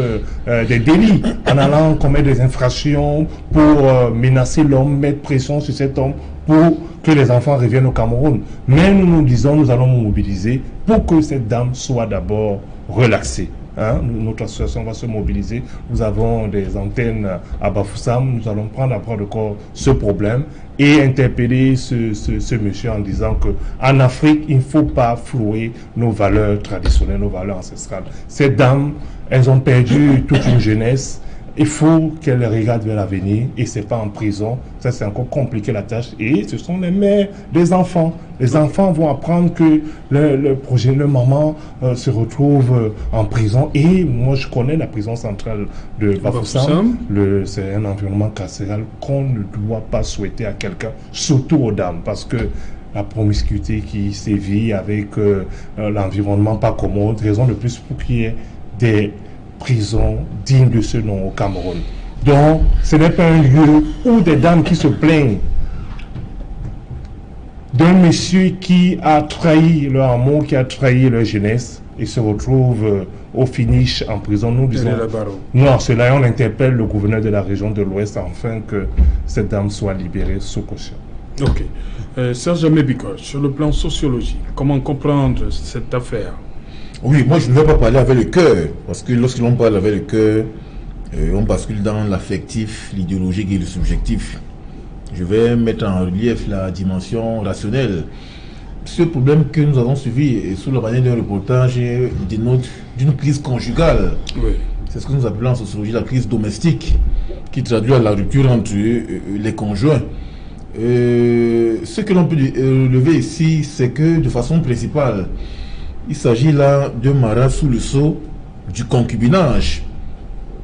des délits en allant commettre des infractions pour menacer l'homme, mettre pression sur cet homme pour que les enfants reviennent au Cameroun. Mais nous disons, nous allons nous mobiliser pour que cette dame soit d'abord relaxée. Hein, notre association va se mobiliser. Nous avons des antennes à Bafoussam. Nous allons prendre à bras le corps ce problème et interpeller ce monsieur en disant que en Afrique, il ne faut pas flouer nos valeurs traditionnelles, nos valeurs ancestrales. Ces dames, elles ont perdu toute une jeunesse. Il faut qu'elles regardent vers l'avenir et c'est pas en prison. Ça, c'est encore compliqué la tâche. Et ce sont les mères des enfants. Les enfants vont apprendre que le maman se retrouve en prison. Et moi, je connais la prison centrale de Bafoussam. C'est un environnement carcéral qu'on ne doit pas souhaiter à quelqu'un, surtout aux dames, parce que la promiscuité qui sévit avec l'environnement pas commode, raison de plus pour qu'il y ait des prisons dignes de ce nom au Cameroun. Donc, ce n'est pas un lieu où des dames qui se plaignent d'un monsieur qui a trahi leur amour, qui a trahi leur jeunesse et se retrouve au finish en prison. Nous disons non, cela, on interpelle le gouverneur de la région de l'Ouest afin que cette dame soit libérée sous caution. Ok. Serge Mebiko, sur le plan sociologique, comment comprendre cette affaire? Oui, moi je ne vais pas parler avec le cœur, parce que lorsque l'on parle avec le cœur, on bascule dans l'affectif, l'idéologique et le subjectif. Je vais mettre en relief la dimension rationnelle. Ce problème que nous avons suivi est sous la manière d'un reportage d'une crise conjugale. Oui. C'est ce que nous appelons en sociologie la crise domestique, qui traduit à la rupture entre les conjoints. Ce que l'on peut relever ici, c'est que de façon principale, il s'agit là d'un mariage sous le sceau du concubinage,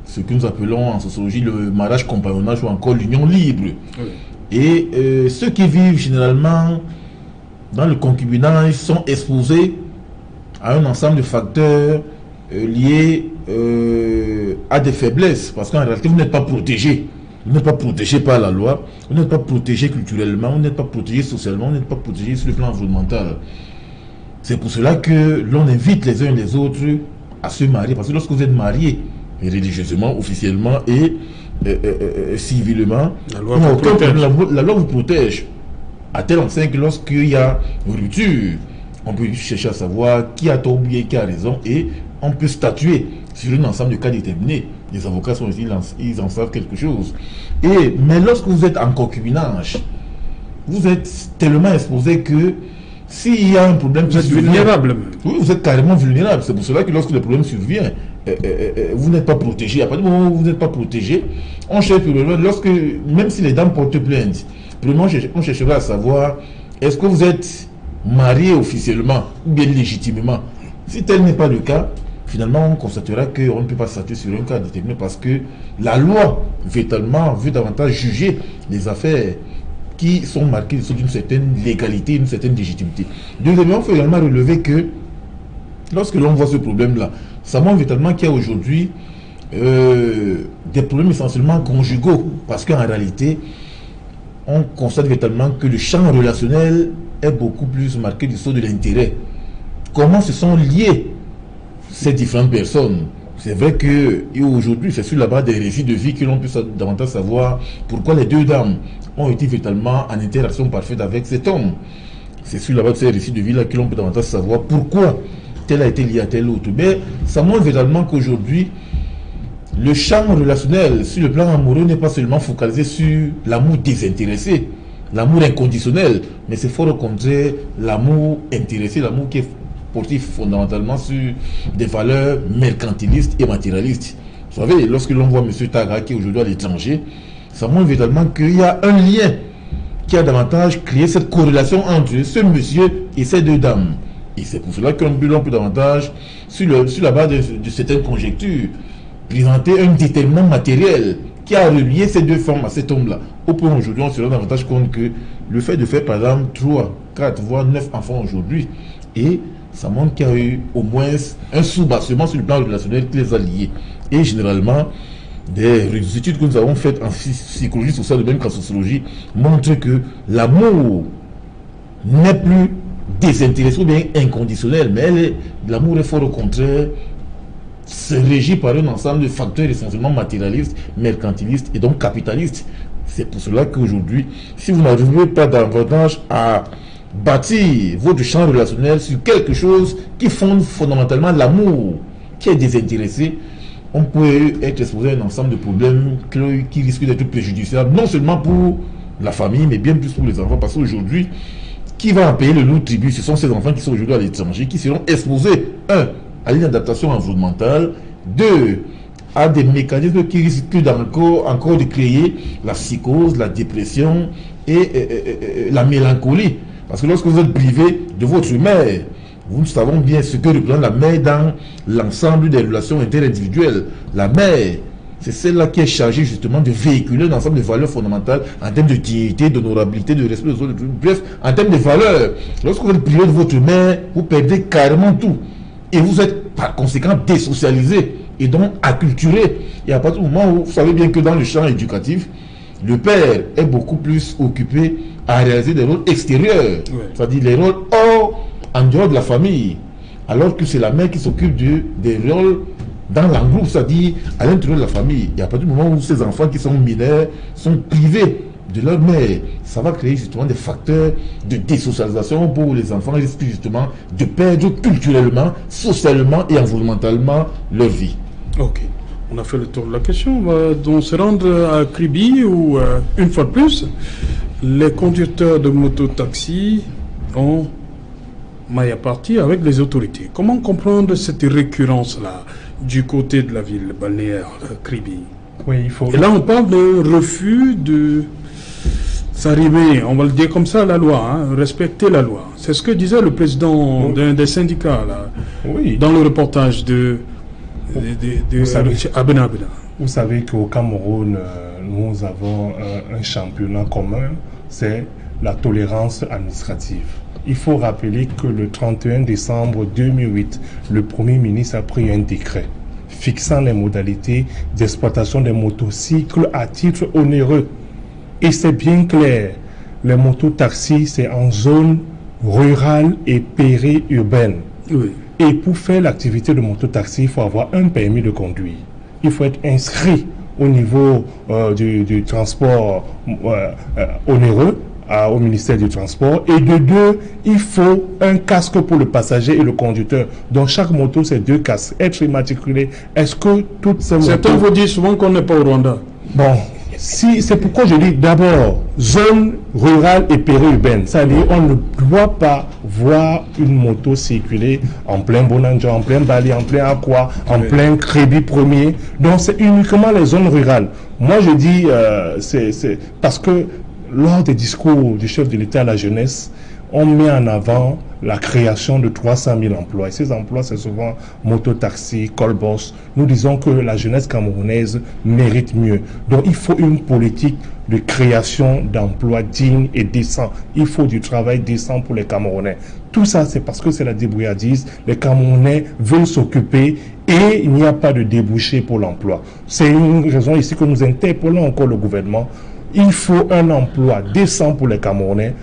ce que nous appelons en sociologie le mariage compagnonnage ou encore l'union libre. Oui. Et ceux qui vivent généralement dans le concubinage sont exposés à un ensemble de facteurs liés à des faiblesses, parce qu'en réalité vous n'êtes pas protégé. Vous n'êtes pas protégé par la loi, vous n'êtes pas protégé culturellement, vous n'êtes pas protégé socialement, vous n'êtes pas protégé sur le plan environnemental. C'est pour cela que l'on invite les uns et les autres à se marier. Parce que lorsque vous êtes mariés, religieusement, officiellement et civilement, la loi vous protège. À tel enseigne que lorsqu'il y a rupture, on peut chercher à savoir qui a tort ou qui a raison et on peut statuer sur un ensemble de cas déterminés. Les avocats sont ici, ils en savent quelque chose. Mais lorsque vous êtes en concubinage, vous êtes tellement exposé que s'il y a un problème, vous êtes vulnérable. Oui, vous êtes carrément vulnérable. C'est pour cela que lorsque le problème survient, vous n'êtes pas protégé. À partir du moment où vous n'êtes pas protégé, on cherche même si les dames portent plainte, premièrement, on cherchera à savoir est-ce que vous êtes marié officiellement ou bien légitimement. Si tel n'est pas le cas, finalement, on constatera qu'on ne peut pas statuer sur un cas déterminé parce que la loi veut davantage juger les affaires qui sont marqués d'une certaine légalité, d'une certaine légitimité. Deuxièmement, il faut également relever que lorsque l'on voit ce problème-là, ça montre véritablement qu'il y a aujourd'hui des problèmes essentiellement conjugaux, parce qu'en réalité, on constate véritablement que le champ relationnel est beaucoup plus marqué du sceau de l'intérêt. Comment se sont liées ces différentes personnes? C'est vrai que aujourd'hui, c'est sur la base des récits de vie que l'on peut davantage savoir pourquoi les deux dames ont été véritablement en interaction parfaite avec cet homme. C'est sur la base de ces récits de vie-là que l'on peut davantage savoir pourquoi tel a été lié à tel autre. Mais ça montre véritablement qu'aujourd'hui, le champ relationnel sur le plan amoureux n'est pas seulement focalisé sur l'amour désintéressé, l'amour inconditionnel, mais c'est fort au contraire l'amour intéressé, l'amour qui est porté fondamentalement sur des valeurs mercantilistes et matérialistes. Vous savez, lorsque l'on voit M. Taga qui est aujourd'hui à l'étranger, ça montre véritablement qu'il y a un lien qui a davantage créé cette corrélation entre ce monsieur et ces deux dames. Et c'est pour cela qu'on peut davantage, sur la base de certaines conjectures, présenter un déterminant matériel qui a relié ces deux femmes à cet homme-là. Au point aujourd'hui, on se rend davantage compte que le fait de faire par exemple 3, 4, voire 9 enfants aujourd'hui, et ça montre qu'il y a eu au moins un sous-bassement sur le plan relationnel qui les a liés. Et généralement, des études que nous avons faites en psychologie sociale, même qu'en sociologie, montrent que l'amour n'est plus désintéressée ou bien inconditionnelle, mais l'amour est fort au contraire, se régit par un ensemble de facteurs essentiellement matérialistes, mercantilistes et donc capitalistes. C'est pour cela qu'aujourd'hui, si vous n'arrivez pas davantage à bâtir votre champ relationnel sur quelque chose qui fonde fondamentalement l'amour, qui est désintéressé, on peut être exposé à un ensemble de problèmes qui risquent d'être préjudiciables, non seulement pour la famille, mais bien plus pour les enfants, parce qu'aujourd'hui, qui va en payer le lourd tribut? Ce sont ces enfants qui sont aujourd'hui à l'étranger, qui seront exposés, 1, à une adaptation environnementale, 2, à des mécanismes qui risquent encore de créer la psychose, la dépression et la mélancolie. Parce que lorsque vous êtes privé de votre mère, nous savons bien ce que représente la mère dans l'ensemble des relations interindividuelles. La mère, c'est celle-là qui est chargée justement de véhiculer un ensemble de valeurs fondamentales en termes de dignité, d'honorabilité, de respect des autres. Bref, en termes de valeurs. Lorsque vous êtes privé de votre mère, vous perdez carrément tout. Et vous êtes par conséquent désocialisé et donc acculturé. Et à partir du moment où vous savez bien que dans le champ éducatif, le père est beaucoup plus occupé à réaliser des rôles extérieurs, c'est-à-dire les rôles en dehors de la famille, alors que c'est la mère qui s'occupe des rôles dans l'engroupe, c'est-à-dire à l'intérieur de la famille. Et à partir du moment où ces enfants qui sont mineurs sont privés de leur mère, ça va créer justement des facteurs de désocialisation pour les enfants, ils risquent justement de perdre culturellement, socialement et environnementalement leur vie. Ok. On a fait le tour de la question. On se rendre à Kribi où, une fois de plus, les conducteurs de moto-taxi ont maille à partie avec les autorités. Comment comprendre cette récurrence-là du côté de la ville balnéaire Kribi? Oui, il faut... Et là, on parle de refus de s'arriver, on va le dire comme ça, à la loi, hein, respecter la loi. C'est ce que disait le président d'un des syndicats là, dans le reportage de Abena. Vous savez qu'au Cameroun, nous avons un championnat commun, c'est la tolérance administrative. Il faut rappeler que le 31 décembre 2008, le Premier ministre a pris un décret fixant les modalités d'exploitation des motocycles à titre onéreux. Et c'est bien clair, les mototaxis, c'est en zone rurale et périurbaine. Oui. Et pour faire l'activité de mototaxi, il faut avoir un permis de conduire. Il faut être inscrit au niveau du transport onéreux au ministère du Transport. Et de deux, il faut un casque pour le passager et le conducteur. Dans chaque moto, c'est 2 casques. Être immatriculé, est-ce que toutes ces motos... Certains vous disent souvent qu'on n'est pas au Rwanda. Bon, si, c'est pourquoi je dis d'abord, zone rurale et périurbaine. C'est-à-dire, on ne doit pas voir une moto circuler en plein Bonanjo, en plein Bali, en plein Aqua, en plein Crébi premier. Donc, c'est uniquement les zones rurales. Moi, je dis, c'est parce que lors des discours du chef de l'État à la jeunesse, on met en avant la création de 300 000 emplois. Et ces emplois, c'est souvent mototaxi, colboss. Nous disons que la jeunesse camerounaise mérite mieux. Donc, il faut une politique de création d'emplois dignes et décents. Il faut du travail décent pour les Camerounais. Tout ça, c'est parce que c'est la débrouillardise. Les Camerounais veulent s'occuper et il n'y a pas de débouché pour l'emploi. C'est une raison ici que nous interpellons encore le gouvernement. Il faut un emploi décent pour les Camerounais.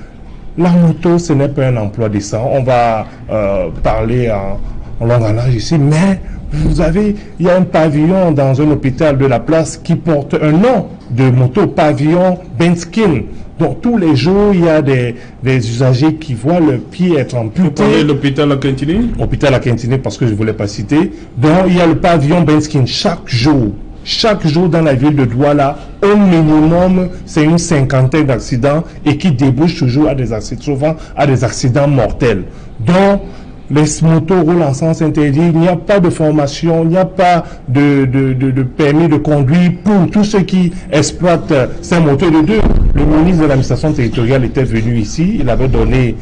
La moto, ce n'est pas un emploi décent. On va parler en langage ici, mais vous avez, il y a un pavillon dans un hôpital de la place qui porte un nom de moto, pavillon Benskin. Donc tous les jours, il y a des usagers qui voient le pied être amputé. Vous parlez de l'hôpital à Quintiné? Hôpital à Quintiné, parce que je ne voulais pas citer. Donc il y a le pavillon Benskin chaque jour. Chaque jour dans la ville de Douala, au minimum, c'est une 50aine d'accidents et qui débouchent toujours à des accidents, souvent à des accidents mortels. Donc, les motos roulent en sens interdit, il n'y a pas de formation, il n'y a pas de permis de conduire pour tous ceux qui exploitent ces motos de deux. Le ministre de l'administration territoriale était venu ici, il avait donné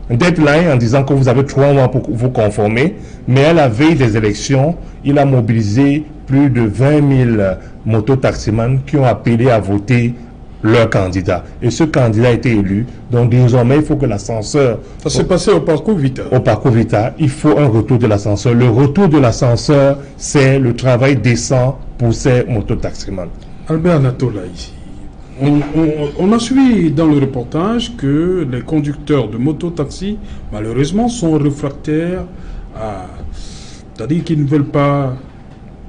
un deadline en disant que vous avez 3 mois pour vous conformer, mais à la veille des élections, il a mobilisé plus de 20 000 mototaximans qui ont appelé à voter leur candidat. Et ce candidat a été élu. Donc désormais, il faut que l'ascenseur... Ça s'est passé au parcours Vita. Au parcours Vita, il faut un retour de l'ascenseur. Le retour de l'ascenseur, c'est le travail décent pour ces mototaximans. Albert Natola ici. On a suivi dans le reportage que les conducteurs de moto-taxi, malheureusement, sont réfractaires c'est-à-dire qu'ils ne veulent pas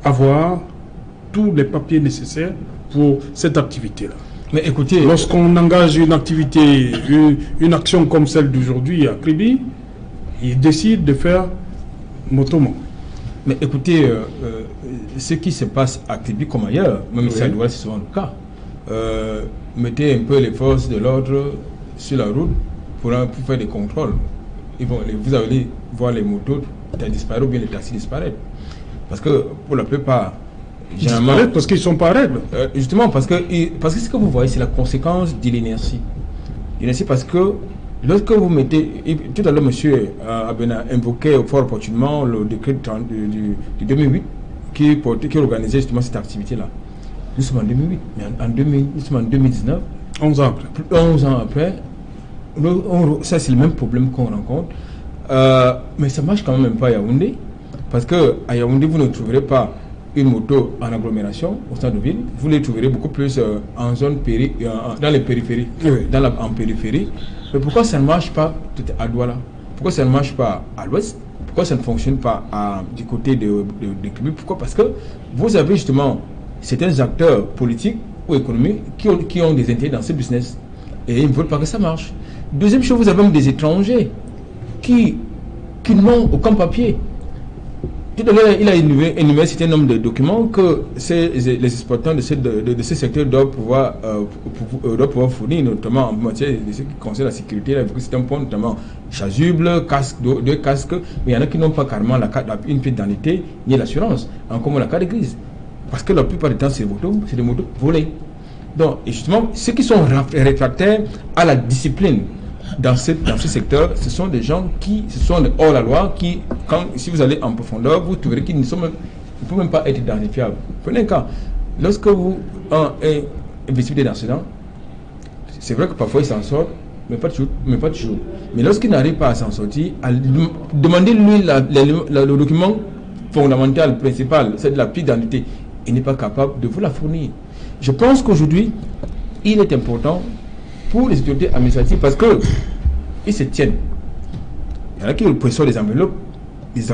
avoir tous les papiers nécessaires pour cette activité-là. Mais écoutez, lorsqu'on engage une activité, une action comme celle d'aujourd'hui à Kribi, ils décident de faire motoman. Mais écoutez, ce qui se passe à Kribi comme ailleurs, même si à Douala c'est souvent le cas, mettez un peu les forces de l'ordre sur la route pour faire des contrôles. Vous allez voir les motos disparaître ou bien les taxis disparaître. Parce que pour la plupart, généralement, parce qu'ils ne sont pas règles. Justement, parce que ce que vous voyez, c'est la conséquence de l'inertie. L'inertie parce que lorsque vous mettez... Tout à l'heure, monsieur Abena invoquait fort opportunément le décret du 2008 qui organisait justement cette activité-là. Nous sommes en 2008, mais nous sommes en 2019. 11 ans après. 11 ans après. Ça, c'est le même problème qu'on rencontre. Mais ça ne marche quand même pas à Yaoundé. Parce qu'à Yaoundé, vous ne trouverez pas une moto en agglomération au centre de ville. Vous les trouverez beaucoup plus en zone dans les périphéries. En périphérie. Mais pourquoi ça ne marche pas à Douala? Pourquoi ça ne marche pas à l'ouest? Pourquoi ça ne fonctionne pas du côté de Kribi? Pourquoi? Parce que vous avez justement certains acteurs politiques ou économiques qui ont des intérêts dans ce business. Et ils ne veulent pas que ça marche. Deuxième chose, vous avez même des étrangers qui n'ont aucun papier. Tout à l'heure, il a énuméré un certain nombre de documents que les exploitants de ce secteur doivent pouvoir fournir, notamment en matière de ce qui concerne la sécurité. C'est un point notamment chasuble, casque, deux casques, mais il y en a qui n'ont pas carrément une pièce d'identité ni l'assurance, en commun la carte grise. Parce que la plupart du temps, c'est des motos volées. Donc, et justement, ceux qui sont réfractaires à la discipline dans ce secteur, ce sont des gens ce sont des hors-la-loi qui, si vous allez en profondeur, vous trouverez qu'ils ne peuvent même pas être identifiables. Prenez un cas. Lorsque vous avez investi des accidents, c'est vrai que parfois ils s'en sortent, mais pas toujours. Mais lorsqu'ils n'arrivent pas à s'en sortir, demandez-lui le document fondamental, principal, c'est de la pièce d'identité. Il n'est pas capable de vous la fournir. Je pense qu'aujourd'hui, il est important pour les autorités administratives parce qu'ils se tiennent. Il y en a qui reçoivent des enveloppes, des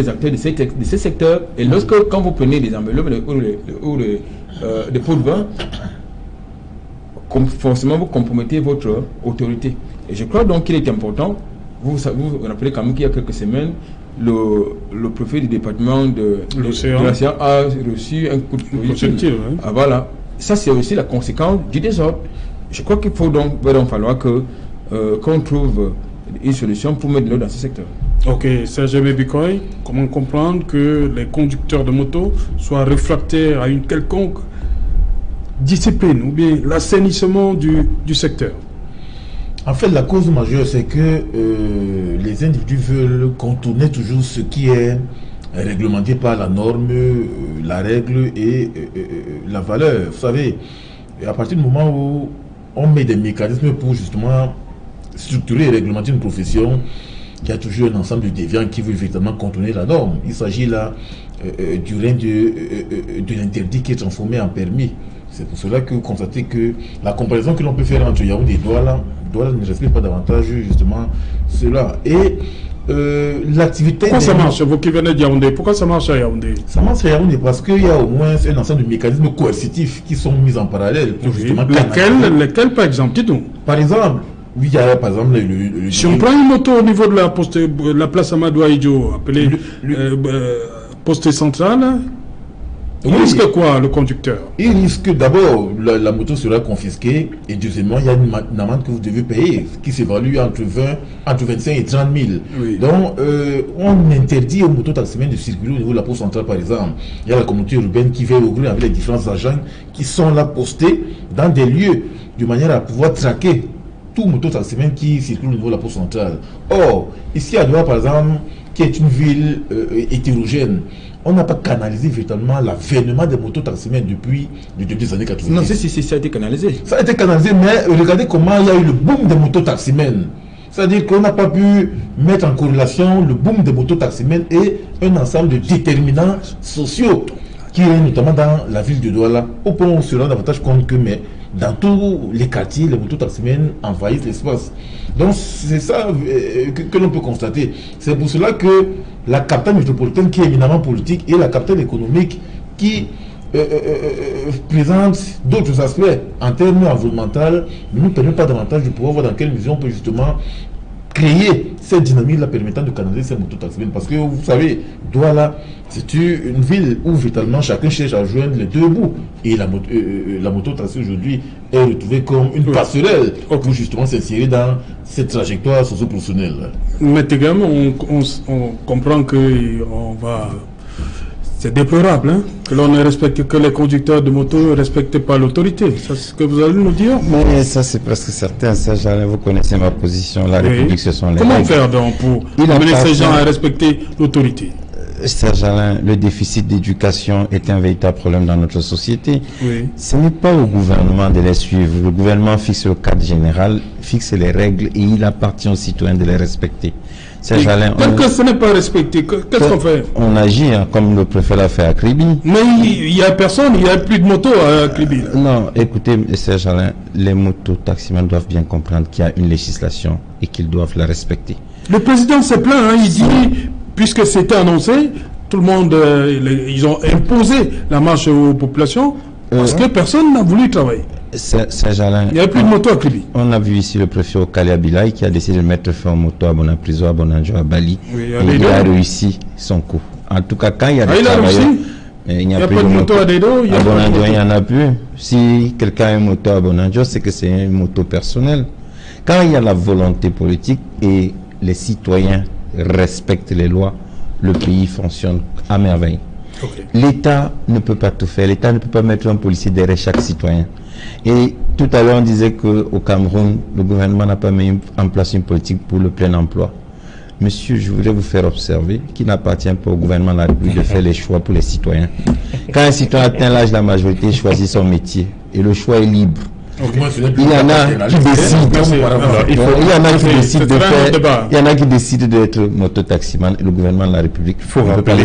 acteurs de ces secteurs. Et quand vous prenez des enveloppes ou des pots de vin, forcément vous compromettez votre autorité. Et je crois donc qu'il est important, vous rappelez quand même qu'il y a quelques semaines, le préfet du département de l'Océan a reçu un coup de projectile. Voilà. Ça, c'est aussi la conséquence du désordre. Je crois qu'il va donc falloir qu'on trouve une solution pour mettre de l'eau dans ce secteur. Ok, Serge Bikoy, comment comprendre que les conducteurs de moto soient réfractaires à une quelconque discipline ou bien l'assainissement du secteur? En fait, la cause majeure, c'est que les individus veulent contourner toujours ce qui est réglementé par la norme, la règle et la valeur. Vous savez, à partir du moment où on met des mécanismes pour justement structurer et réglementer une profession, il y a toujours un ensemble de déviants qui veulent véritablement contourner la norme. Il s'agit là du règne de l'interdit qui est transformé en permis. C'est pour cela que vous constatez que la comparaison que l'on peut faire entre Yaoundé et Douala ne respecte pas davantage justement cela. Et l'activité... Pourquoi ça marche, vous qui venez de Yaoundé? Pourquoi ça marche à Yaoundé? Ça marche à Yaoundé parce qu'il y a au moins un ensemble de mécanismes coercitifs qui sont mis en parallèle pour justement... Lesquels par exemple? Dites-nous. Par exemple, oui, il y a par exemple si on prend une moto au niveau de la place Amadou Aïdjo, appelée poste centrale, il risque quoi, le conducteur? Il risque d'abord, la moto sera confisquée, et deuxièmement, il y a une amende que vous devez payer, qui s'évalue entre 25 et 30 000. Oui. Donc, on interdit aux mototaximens de circuler au niveau de la poste centrale, par exemple. Il y a la communauté urbaine qui veille au gré avec les différents agents qui sont là postés dans des lieux, de manière à pouvoir traquer tout mototaximen qui circule au niveau de la poste centrale. Or, ici à Douala, par exemple, qui est une ville hétérogène, on n'a pas canalisé véritablement l'avènement des mototaximens depuis les années 80. Non, ça a été canalisé. Ça a été canalisé, mais regardez comment il y a eu le boom des mototaximens. C'est-à-dire qu'on n'a pas pu mettre en corrélation le boom des mototaximens et un ensemble de déterminants sociaux. qui est notamment dans la ville de Douala, au point où on se rend davantage compte que mais dans tous les quartiers, les mototaximens envahissent l'espace. Donc c'est ça que l'on peut constater. C'est pour cela que la capitale métropolitaine qui est éminemment politique et la capitale économique qui présente d'autres aspects en termes environnementaux ne nous permet pas davantage de pouvoir voir dans quelle mesure on peut justement créer cette dynamique-là permettant de canaliser ces mototaximens. Parce que vous savez, Douala, c'est une ville où vitalement chacun cherche à joindre les deux bouts. Et la mototaxi aujourd'hui est retrouvée comme une passerelle pour justement s'insérer dans cette trajectoire socio-professionnelle. Mais également, on comprend que c'est déplorable hein, que l'on ne respecte que les conducteurs de moto ne respectent pas l'autorité. C'est ce que vous allez nous dire? Mais ça, c'est presque certain. Ça, vous connaissez ma position. La République, ce sont les Comment règles. Faire donc pour amener ces gens à respecter l'autorité? Serge Alain, le déficit d'éducation est un véritable problème dans notre société. Oui. Ce n'est pas au gouvernement de les suivre. Le gouvernement fixe le cadre général, fixe les règles et il appartient aux citoyens de les respecter. Serge Alain, que ce n'est pas respecté, qu'est-ce qu'on fait? On agit hein, comme le préfet l'a fait à Kribi. Mais il n'y a personne, il n'y a plus de moto à Kribi. Non, écoutez, Serge Alain, les motos-taximens doivent bien comprendre qu'il y a une législation et qu'ils doivent la respecter. Le président se plaint, hein, il dit, puisque c'était annoncé, tout le monde, ils ont imposé la marche aux populations parce que personne n'a voulu travailler. Saint-Jalin, il n'y a plus de moto à Kribi. On a vu ici le préfet Okali Abilai qui a décidé de mettre fin aux motos à Bonapriso, à Bonanjo, à Bali. Oui, et il a réussi son coup. En tout cas, quand il y a des travailleurs, il n'y a plus de moto à Bonanjo, il n'y en a plus. Si quelqu'un a une moto à Bonanjo, c'est que c'est une moto personnelle. Quand il y a la volonté politique et les citoyens respectent les lois, le pays fonctionne à merveille. Okay. L'État ne peut pas tout faire. L'État ne peut pas mettre un policier derrière chaque citoyen. Et tout à l'heure, on disait qu'au Cameroun, le gouvernement n'a pas mis en place une politique pour le plein emploi. Monsieur, je voudrais vous faire observer qu'il n'appartient pas au gouvernement de la République de faire les choix pour les citoyens. Quand un citoyen atteint l'âge de la majorité, il choisit son métier. Et le choix est libre. Okay. Il y en a qui décident. Il y en a qui décident de faire. Il y en a qui décident d'être mototaximan. Et le gouvernement de la République, il faut rappeler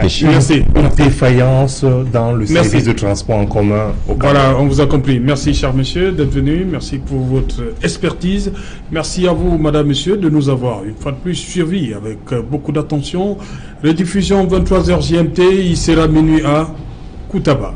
qu'il y a une défaillance dans le service de transport en commun. Voilà, on vous a compris. Merci, cher monsieur, d'être venu. Merci pour votre expertise. Merci à vous, madame, monsieur, de nous avoir une fois de plus suivi avec beaucoup d'attention. Rediffusion 23h GMT. Il sera minuit à Koutaba.